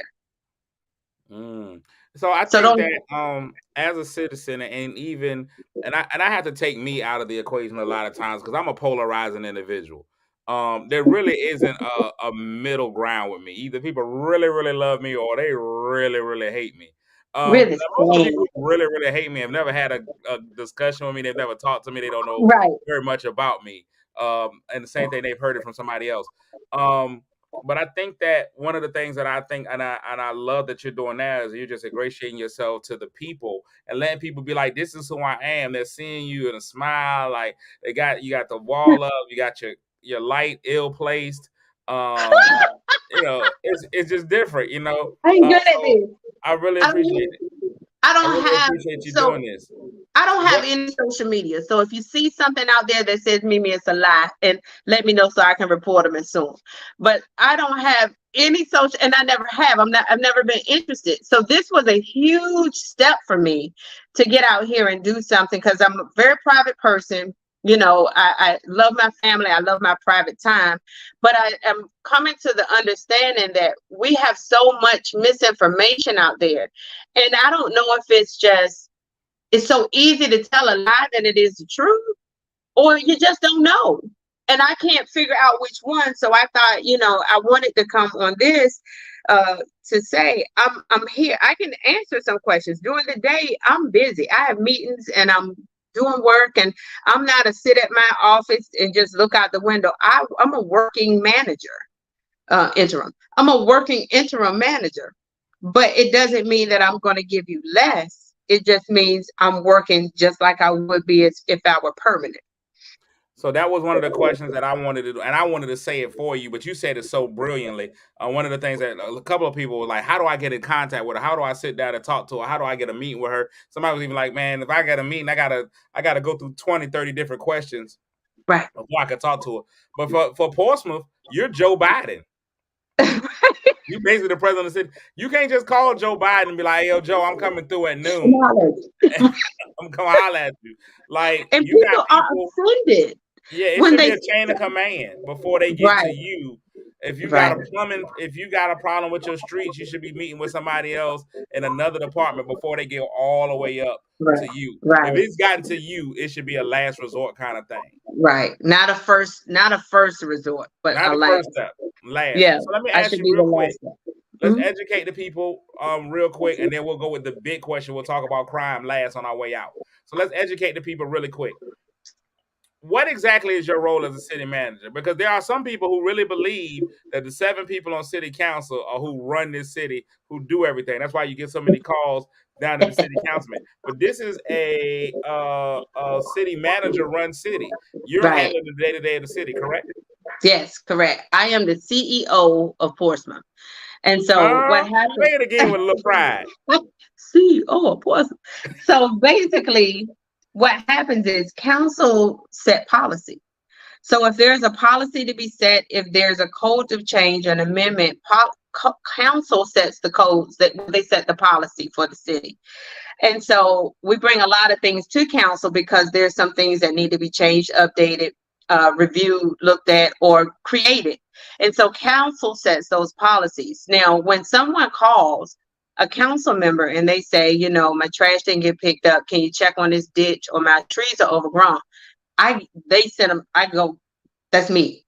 Mm. So I So think don't that as a citizen and I have to take me out of the equation a lot of times because I'm a polarizing individual. There really isn't a middle ground with me. Either people really, really love me or they really, really hate me. really Now most of the say people who really, really hate me have never had a discussion with me. They've never talked to me. They don't know right. very much about me. And the same thing, they've heard it from somebody else. Um, but I think that one of the things that I think and I love that you're doing now is you're just ingratiating yourself to the people and letting people be like, this is who I am. They're seeing you in a smile, like you got the wall up, you got your light ill placed. Um, it's just different, I ain't good at So this. I really I appreciate mean, it. I I don't really have appreciate you so doing this. I don't have What any social media. So if you see something out there that says Mimi it's a lie, and let me know so I can report them as soon. But I don't have any social, and I never have. I've never been interested. So this was a huge step for me to get out here and do something because I'm a very private person. I love my family. I love my private time. But I am coming to the understanding that we have so much misinformation out there. And I don't know if it's so easy to tell a lie than it is the truth, or you just don't know. And I can't figure out which one. So I thought, I wanted to come on this to say I'm here. I can answer some questions. During the day, I'm busy. I have meetings and I'm doing work, and I'm not a sit at my office and just look out the window. I'm a working manager, interim. I'm a working interim manager, but it doesn't mean that I'm going to give you less. It just means I'm working just like I would be if I were permanent. So that was one of the questions that I wanted to do, and I wanted to say it for you, but you said it so brilliantly. One of the things that a couple of people were like, "How do I get in contact with her? How do I sit down and talk to her? How do I get a meeting with her?" Somebody was even like, "Man, if I get a meeting, I gotta go through 20, 30 different questions Right. before I can talk to her." But for Portsmouth, you're Joe Biden. You basically the president of the city. You can't just call Joe Biden and be like, "Hey, yo, Joe, I'm coming through at noon. I'm coming holler at you." Like And you got people are people. offended Yeah, it when should be they a chain of command before they get to right, you. right, If you got a problem with your streets, you should be meeting with somebody else in another department before they get all the way up right, to you. If right, it's gotten to you, it should be a last resort kind of thing. right. Not a first resort, but Not a the last. first step. Last. Yeah, So let me I ask should you be the real quick. last one. Let's Mhm. educate the people real quick, and then we'll go with the big question. We'll talk about crime last on our way out. So let's educate the people really quick. What exactly is your role as a city manager? Because there are some people who really believe that the 7 people on city council are who run this city, who do everything. That's why you get so many calls down to the city councilman. But this is a city manager run city. You're Right. handling the day to day of the city, correct? Yes, correct. I am the CEO of Portsmouth. And so what Say it again happened? with a little pride. CEO of Portsmouth. So basically, what happens is council set policy. So if there's a policy to be set, if there's a code of change, an amendment, council sets the codes that they set the policy for the city. And so we bring a lot of things to council because there's some things that need to be changed, updated, reviewed, looked at, or created. And so council sets those policies. Now, when someone calls a council member and they say, my trash didn't get picked up, can you check on this ditch, or my trees are overgrown? They send them, I go, that's me.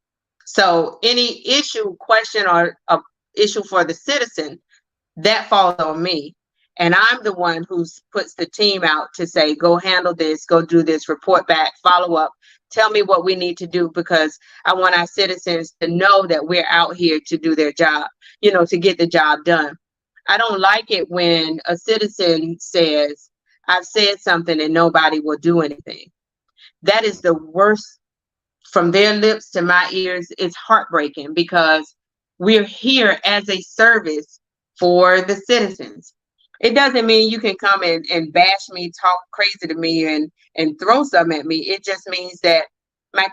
So any issue, question, or a issue for the citizen, that falls on me. And I'm the one who puts the team out to say, go handle this, go do this, report back, follow up, tell me what we need to do, because I want our citizens to know that we're out here to do their job, to get the job done. I don't like it when a citizen says, I've said something and nobody will do anything. That is the worst. From their lips to my ears, it's heartbreaking, because we're here as a service for the citizens. It doesn't mean you can come and bash me, talk crazy to me, and throw something at me. It just means that my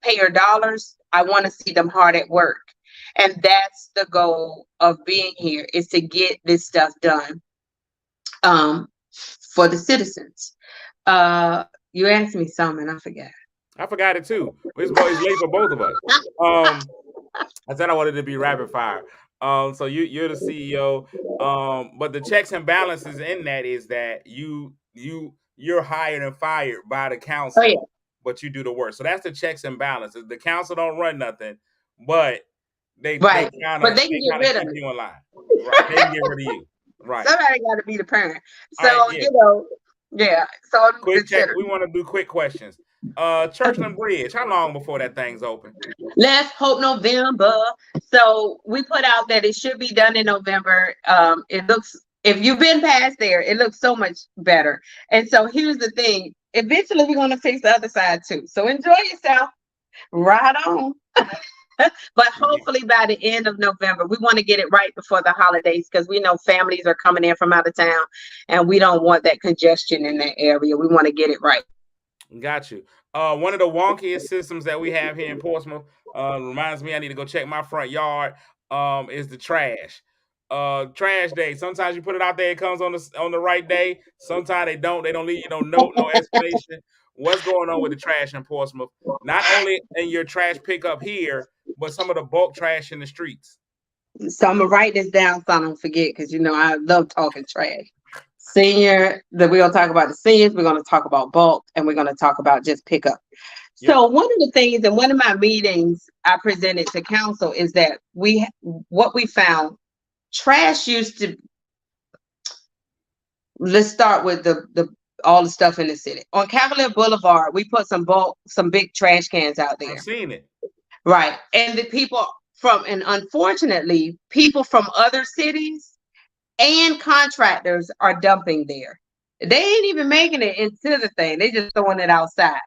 taxpayer dollars, I want to see them hard at work. And that's the goal of being here, is to get this stuff done um, for the citizens. You asked me something, I forgot. I forgot it too. It's late for both of us. I said I wanted to be rapid fire. So you're the CEO. But the checks and balances in that is that you're hired and fired by the Oh yeah, council, but you do the work. So that's the checks and balances. The council don't run nothing, but they right. kind But of they can they get kind of rid of keep me. you in line. Right. They can get rid of you. Right. Somebody got to be the parent. All right. So, Yeah. yeah. So Quick check. consider. We want to do quick questions. Churchland Bridge. How long before that thing's open? Let's hope November. So we put out that it should be done in November. It looks, if you've been past there, it looks so much better. And so here's the thing. Eventually, we're going to fix the other side too. So enjoy yourself. Right on. But hopefully by the end of November, we want to get it right before the holidays, because we know families are coming in from out of town and we don't want that congestion in that area. We want to get it right. Got you. One of the wonkiest systems that we have here in Portsmouth reminds me I need to go check my front yard. Is the trash. Trash day. Sometimes you put it out there, it comes on the right day. Sometimes they don't. They don't leave you no note, no explanation. What's going on with the trash in Portsmouth? Not only in your trash pickup here, but some of the bulk trash in the streets. So I'm gonna write this down so I don't forget, because I love talking trash. Senior, that we're gonna talk about the seniors, we're gonna talk about bulk, and we're gonna talk about just pickup. Yep. So one of the things in one of my meetings I presented to council is that what we found, trash used to, let's start with the all the stuff in the city. On Cavalier Boulevard, we put some big trash cans out I've there. seen it. Right. And and unfortunately, people from other cities and contractors are dumping there. They ain't even making it into the thing. They just throwing it outside.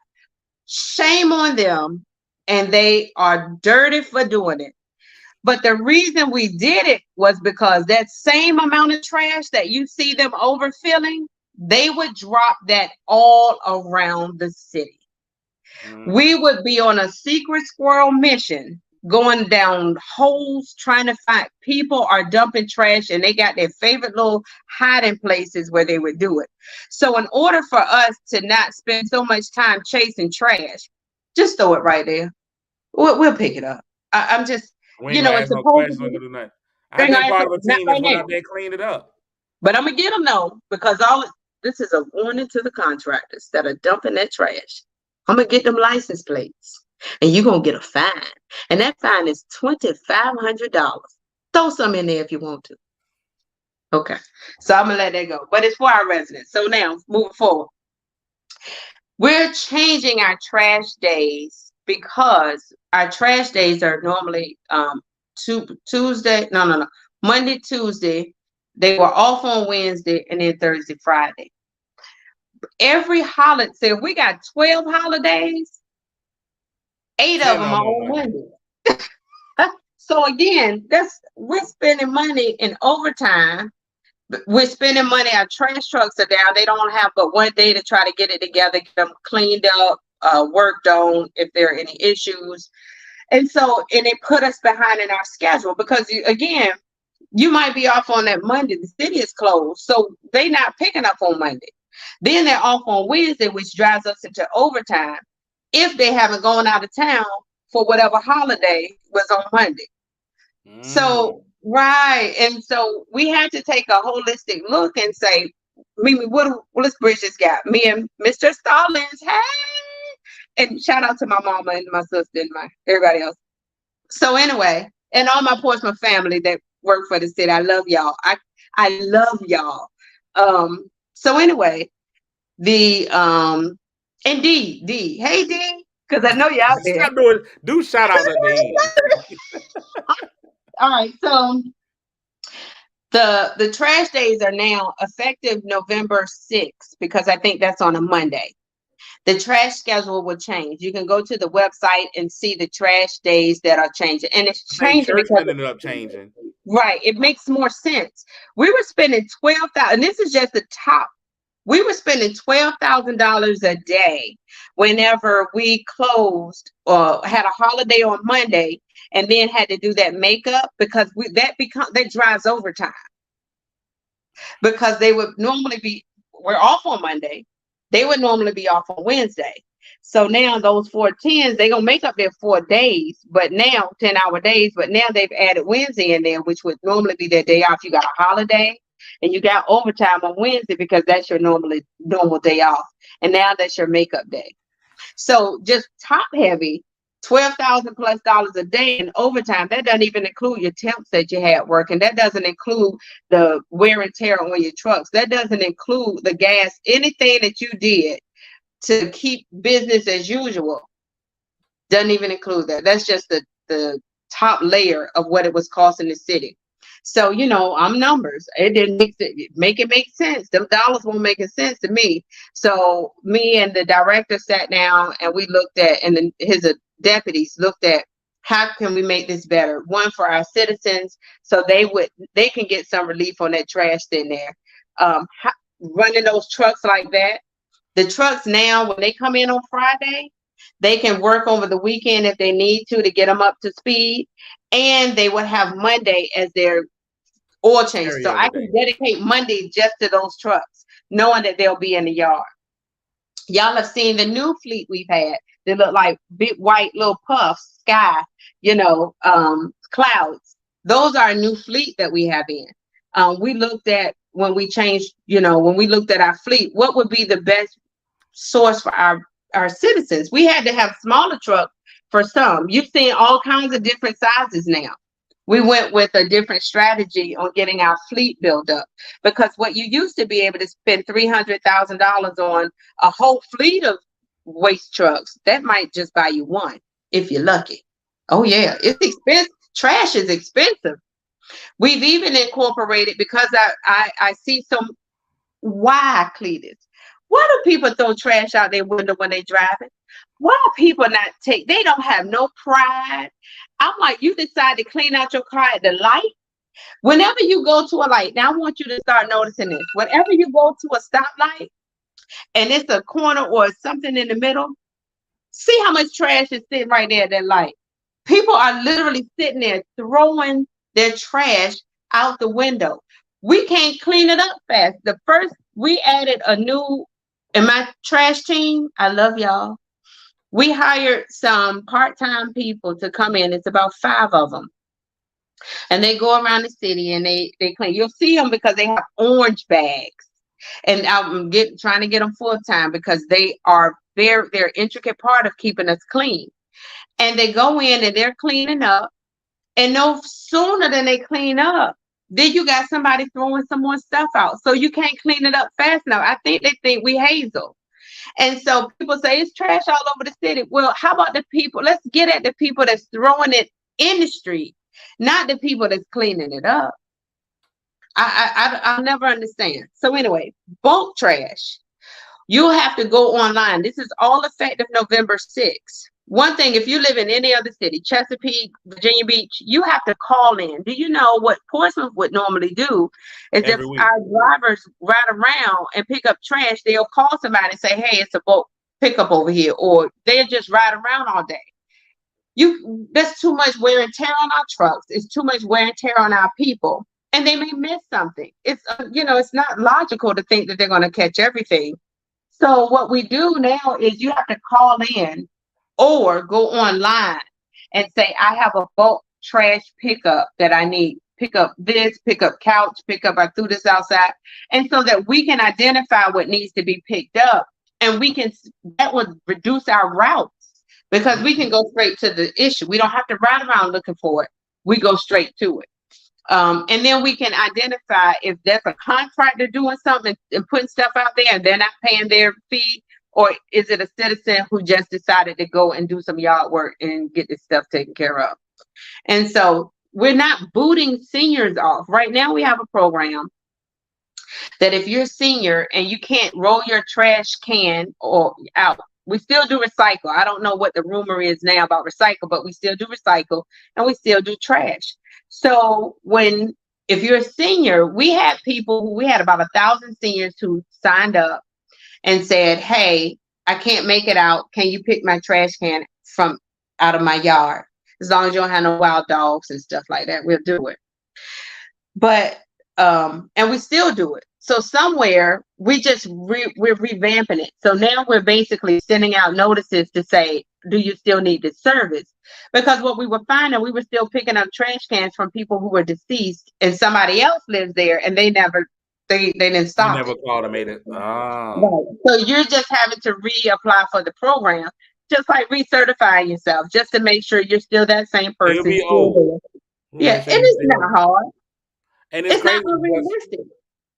Shame on them. And they are dirty for doing it. But the reason we did it was because that same amount of trash that you see them overfilling, they would drop that all around the city. We would be on a secret squirrel mission, going down holes trying to find, people are dumping trash, and they got their favorite little hiding places where they would do it. So in order for us to not spend so much time chasing trash, just throw it right there. We'll pick it up. I'm just, We ain't gonna it's ask no supposed to questions. We be. gonna do nothing. I've been part of a Not team that's right went now, out there and cleaned it up. but I'm gonna get them though, because this is a warning to the contractors that are dumping that trash. I'm gonna get them license plates. and you're gonna get a fine. And that fine is $2,500. Throw some in there if you want to. Okay. So I'm gonna let that go. But it's for our residents. So now moving forward. We're changing our trash days because our trash days are normally Tuesday, no, Monday, Tuesday. They were off on Wednesday and then Thursday, Friday. Every holiday, so we got 12 holidays, 8 of 10 them of are them on on Monday. Monday. So again, we're spending money in overtime. We're spending money. Our trash trucks are down. They don't have but one day to try to get it together, get them cleaned up, worked on if there are any issues. And it put us behind in our schedule because you might be off on that Monday. The city is closed, so they're not picking up on Monday. Then they're off on Wednesday, which drives us into overtime if they haven't gone out of town for whatever holiday was on Monday. So, right. And so we had to take a holistic look and say, Mimi, let's bridge this gap. Me and Mr. Stallings, hey. And shout out to my mama and my sister and everybody else. So anyway, and all my Portsmouth family that work for the city. I love y'all. I love y'all. So anyway, the and D. Hey D, because I know you're out there. Do shout outs at the end. All right, so the trash days are now effective November 6th because I think that's on a Monday. The trash schedule will change. You can go to the website and see the trash days that are changing, and it's I think changing because ended up changing. Right, it makes more sense. We were spending 12,000, and this is just the top. We were spending $12,000 a day whenever we closed or had a holiday on Monday, and then had to do that makeup because that drives overtime. Because they would normally we're off on Monday, they would normally be off on Wednesday. So now those 4 10s, they're gonna make up their 4 days, but now 10-hour days, but now they've added Wednesday in there, which would normally be their day off. You got a holiday and you got overtime on Wednesday because that's your normal day off. And now that's your makeup day. So just top heavy, $12,000+ a day in overtime. That doesn't even include your temps that you had working. That doesn't include the wear and tear on your trucks. That doesn't include the gas, anything that you did to keep business as usual. Doesn't even include that. That's just the top layer of what it was costing the city. So, I'm numbers. It didn't make it make sense. Them dollars won't make sense to me. So me and the director sat down and we looked at, and then his deputies looked at, how can we make this better? One, for our citizens, so they can get some relief on that trash in there. Running those trucks like that. The trucks now, when they come in on Friday, they can work over the weekend if they need to get them up to speed. And they would have Monday as their oil change. So I can dedicate Monday just to those trucks, knowing that they'll be in the yard. Y'all have seen the new fleet we've had. They look like big white little puffs, sky, clouds. Those are a new fleet that we have in. We looked at when we looked at our fleet, what would be the best source for our citizens? We had to have smaller trucks for some. You've seen all kinds of different sizes now. We went with a different strategy on getting our fleet built up, because what you used to be able to spend $300,000 on a whole fleet of waste trucks, that might just buy you one if you're lucky. Oh yeah, it's expensive. Trash is expensive. We've even incorporated, because I see some, why, Cletus? Why do people throw trash out their window when they driving? Why are people not they don't have no pride? I'm like, you decide to clean out your car at the light. Whenever you go to a light, now I want you to start noticing this. Whenever you go to a stoplight and it's a corner or something in the middle, see how much trash is sitting right there at that light. People are literally sitting there throwing their trash out the window. We can't clean it up fast. We added in my trash team, I love y'all. We hired some part-time people to come in. It's about 5 of them. And they go around the city and they clean. You'll see them because they have orange bags. And I'm trying to get them full-time because they're intricate part of keeping us clean. and they go in and they're cleaning up, and no sooner than they clean up, then you got somebody throwing some more stuff out. So you can't clean it up fast enough. I think they think we hazel. And so people say it's trash all over the city. Well, how about the people? Let's get at the people that's throwing it in the street, not the people that's cleaning it up. I'll never understand. So anyway, bulk trash. You'll have to go online. This is all effective November 6th. One thing, if you live in any other city, Chesapeake, Virginia Beach, you have to call in. Do you know what Portsmouth would normally do is if Every week. our drivers ride around and pick up trash, they'll call somebody and say, hey, it's a bulk pickup over here, or they'll just ride around all day. That's too much wear and tear on our trucks. It's too much wear and tear on our people, and they may miss something. It's it's not logical to think that they're going to catch everything. So what we do now is you have to call in or go online and say, I have a bulk trash pickup that I need. Pick up this, pick up couch, pick up, I threw this outside. And so that we can identify what needs to be picked up, and that would reduce our routes because we can go straight to the issue. We don't have to ride around looking for it. We go straight to it. And then we can identify if there's a contractor doing something and putting stuff out there and they're not paying their fee, or is it a citizen who just decided to go and do some yard work and get this stuff taken care of. And so we're not booting seniors off. Right now we have a program that if you're a senior and you can't roll your trash can or out, we still do recycle. I don't know what the rumor is now about recycle, but we still do recycle and we still do trash. So if you're a senior, we had about 1,000 seniors who signed up and said, hey, I can't make it out. Can you pick my trash can from out of my yard? As long as you don't have no wild dogs and stuff like that, we'll do it. But, and we still do it. So somewhere we're revamping it. So now we're basically sending out notices to say, do you still need this service? Because what we were finding, we were still picking up trash cans from people who were deceased and somebody else lives there and they didn't stop. You never called and made it. Right. So you're just having to reapply for the program, just like recertifying yourself, just to make sure you're still that same person. It'll be old. Yeah, and it's not hard. And it's crazy. Not realistic.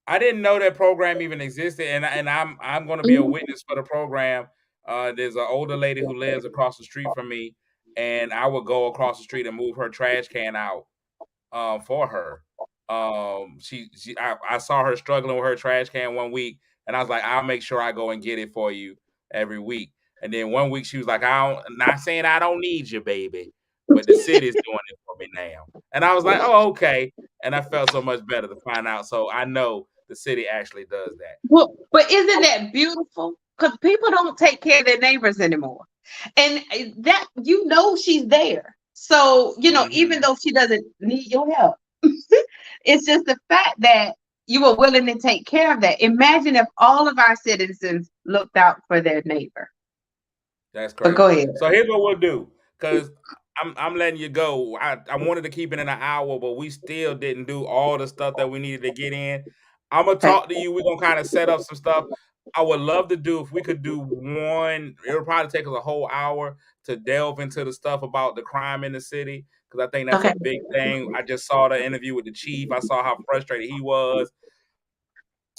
I didn't know that program even existed, and I'm going to be a witness for the program. There's an older lady who lives across the street from me, and I would go across the street and move her trash can out for her. I saw her struggling with her trash can one week, and I was like, I'll make sure I go and get it for you every week. And then one week she was like, not saying I don't need you, baby, but the city's doing it for me now. And I was like, oh, okay. And I felt so much better to find out. So I know the city actually does that. Well, but isn't that beautiful? Because people don't take care of their neighbors anymore. And that, she's there. So, even though she doesn't need your help, it's just the fact that you were willing to take care of that. Imagine if all of our citizens looked out for their neighbor. That's crazy. But go ahead. So here's what we'll do, because I'm letting you go. I wanted to keep it in an hour, but we still didn't do all the stuff that we needed to get in. I'm gonna talk to you. We're gonna kind of set up some stuff. I would love to do, if we could do one, it'll probably take us a whole hour to delve into the stuff about the crime in the city, because I think that's a big thing. I just saw the interview with the chief. I saw how frustrated he was.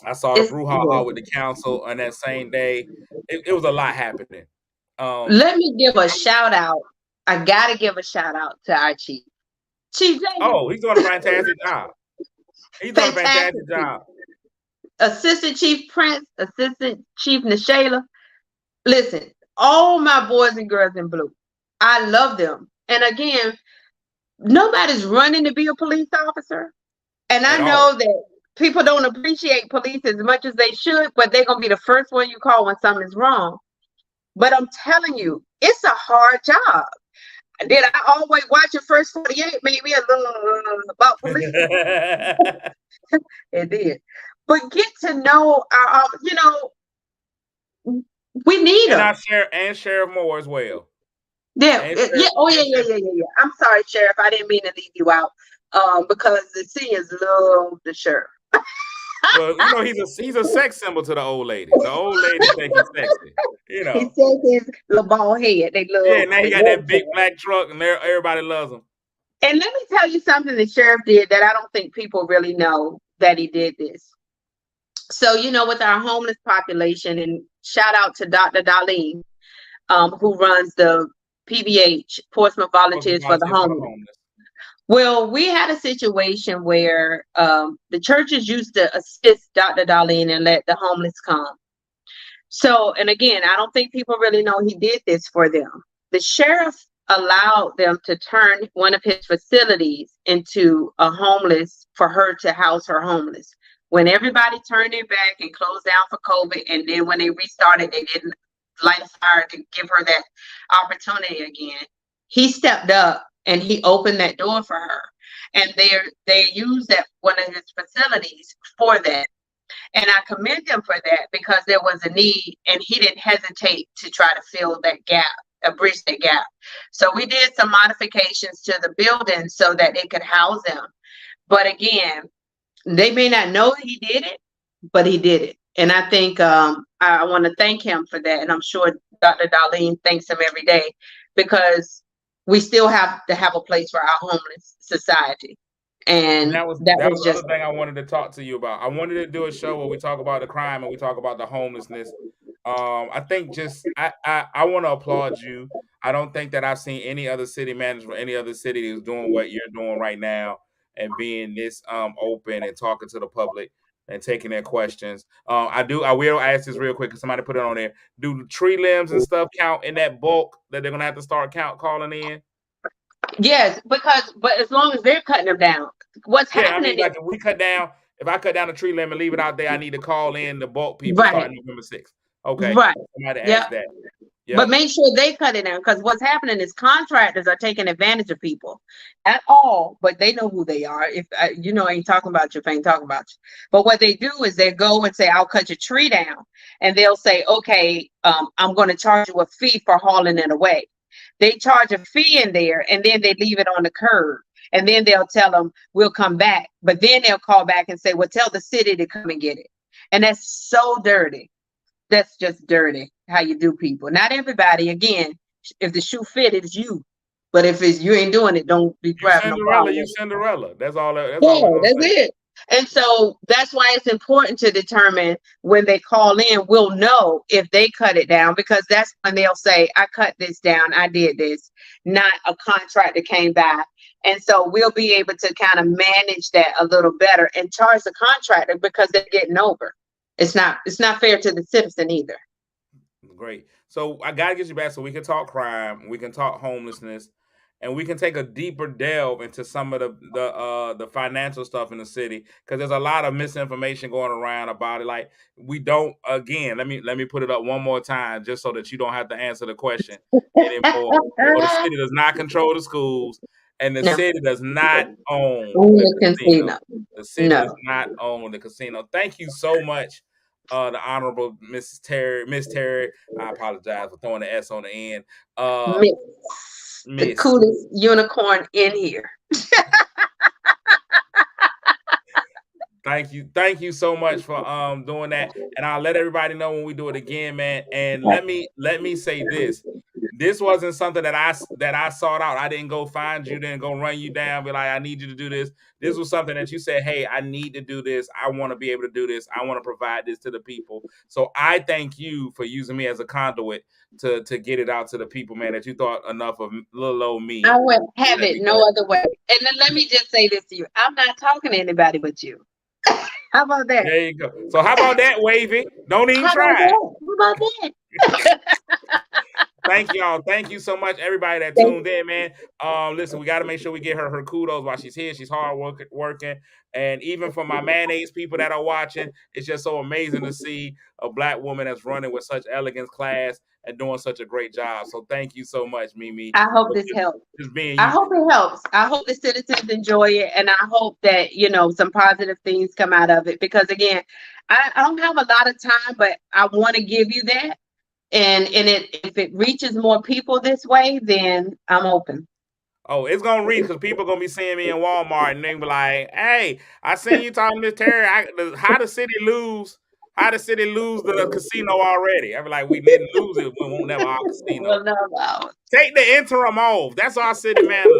I saw the brouhaha with the council on that same day. It was a lot happening. Let me give a shout out. I gotta give a shout out to our chief. Chief James. Oh, he's doing a fantastic job. He's doing a fantastic job. Assistant Chief Prince, Assistant Chief Nashayla. Listen, all my boys and girls in blue, I love them. And again, nobody's running to be a police officer. And I know that people don't appreciate police as much as they should, but they're going to be the first one you call when something's wrong. But I'm telling you, it's a hard job. Did I always watch your first 48? Maybe a little about police. It did. But get to know our, we need them. And Sheriff Moore as well. Yeah. Yeah. I'm sorry, Sheriff. I didn't mean to leave you out. Because the seniors love the sheriff. Well, he's a sex symbol to the old ladies. The old ladies think he's sexy. He said his little bald head. They Yeah, love. now he They got love that big him. black truck, and everybody loves him. And let me tell you something the sheriff did that I don't think people really know that he did this. So, with our homeless population, and shout out to Dr. Darlene, who runs the PVH, Portsmouth Most Volunteers for the volunteers for the Homeless. homeless. Well, we had a situation where the churches used to assist Dr. Darlene and let the homeless come. So, and again, I don't think people really know he did this for them. The sheriff allowed them to turn one of his facilities into a homeless for her to house her homeless. When everybody turned their back and closed down for COVID, and then when they restarted, they didn't light a fire to give her that opportunity again. He stepped up and he opened that door for her. And they used that one of his facilities for that. And I commend him for that because there was a need and he didn't hesitate to try to fill that gap, bridge that gap. So we did some modifications to the building so that they could house them. But again, they may not know he did it, but he did it. And I think I want to thank him for that. And I'm sure Dr. Darlene thanks him every day because we still have to have a place for our homeless society. And And that was that that was was the just other thing I wanted to talk to you about. I wanted to do a show where we talk about the crime and we talk about the homelessness. I think just I want to applaud you. I don't think that I've seen any other city manager or any other city who's doing what you're doing right now and being this open and talking to the public and taking their questions. I will ask this real quick because somebody put it on there. Do tree limbs and stuff count in that bulk that they're gonna have to start calling in? yes, but as long as they're cutting them down, what's Yeah, I happening mean, is like if I cut down a tree limb and leave it out there, I need to call in the bulk people right, starting November 6th. Okay, right, somebody yep. asked that. But Yep. make sure they cut it down because what's happening is contractors are taking advantage of people. At all, but they know who they are. If ain't talking about you, if I ain't talking about you. But what they do is they go and say, "I'll cut your tree down," and they'll say, "Okay, I'm going to charge you a fee for hauling it away." They charge a fee in there, and then they leave it on the curb. And then they'll tell them, "We'll come back." But then they'll call back and say, "Well, tell the city to come and get it." And that's so dirty. That's just dirty how you do people. Not everybody, again, if the shoe fit, it's you. But if it's you ain't doing it, don't be You grabbing no Cinderella, problem you with it. Cinderella. That's all we're Yeah, gonna that's say. it. And so that's why it's important to determine when they call in, we'll know if they cut it down because that's when they'll say, "I cut this down, I did this," not a contractor came by. And so we'll be able to kind of manage that a little better and charge the contractor because they're getting over. It's not fair to the citizen either. Great. So I gotta get you back so we can talk crime, we can talk homelessness, and we can take a deeper delve into some of the financial stuff in the city because there's a lot of misinformation going around about it. Like we don't again. Let me put it up one more time just so that you don't have to answer the question anymore. So the city does not control the schools, and the No, city does not own on the the casino. casino. The city does No. not own the casino. Thank you so much, the honorable Miss Terry. I apologize for throwing the S on the end. Uh, Miss, the Miss, coolest unicorn in here. thank you so much for doing that, and I'll let everybody know when we do it again, man. And let me say this. This wasn't something that I sought out. I didn't go find you, didn't go run you down, be like, I need you to do this. This was something that you said, hey, I need to do this. I want to be able to do this. I want to provide this to the people. So I thank you for using me as a conduit to get it out to the people, man, that you thought enough of little old I me would to have let it me no know. other way. And then let me just say this to you. I'm not talking to anybody but you. How about that? There you go. So how about that, Wavy? Don't even How about try. that? How about that? Thank y'all. Thank you so much, everybody that Thank tuned in, man. Listen, we got to make sure we get her kudos while she's here. She's hard working, and even for my mayonnaise people that are watching, it's just so amazing to see a black woman that's running with such elegance, class, and doing such a great job. So thank you so much, Mimi, I hope for this helps. just being I you. hope it helps. I hope the citizens enjoy it, and I hope that some positive things come out of it. Because again, I don't have a lot of time, but I want to give you that. And if it reaches more people this way, then I'm open. Oh, it's gonna reach because people gonna be seeing me in Walmart and they be like, "Hey, I seen you talking to Miss Terry. How the city lose? How the city lose the casino already?" I be like, "We didn't lose it. We won't never our casino. Well, no. Take the interim off. That's our city manager."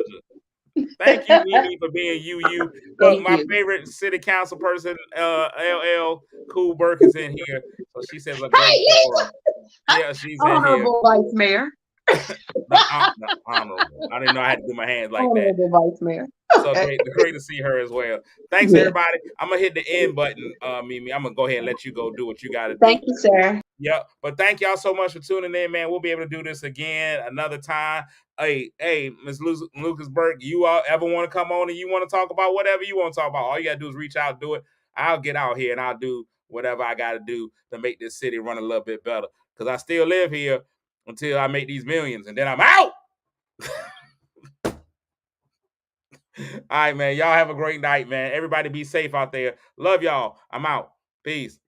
Thank you, Mimi, for being you. Look, Thank my you. favorite city council person, LL Cool Burke is in here. So she says a great Hey, forum. Yeah, she's in here. Honorable Vice Mayor. The honorable. I didn't know I had to do my hands like that. Honorable Vice Mayor. So Okay. great to see her as well. Thanks, Yeah. everybody. I'm gonna hit the end button, Mimi. I'm gonna go ahead and let you go do what you got to do. Thank you, sir. Yep. But thank y'all so much for tuning in, man. We'll be able to do this again another time. Hey, Miss Lucas Burke, you all ever want to come on and you want to talk about whatever you want to talk about? All you gotta do is reach out, do it. I'll get out here and I'll do whatever I gotta do to make this city run a little bit better. Because I still live here until I make these millions, and then I'm out. All right, man. Y'all have a great night, man. Everybody be safe out there. Love y'all. I'm out. Peace.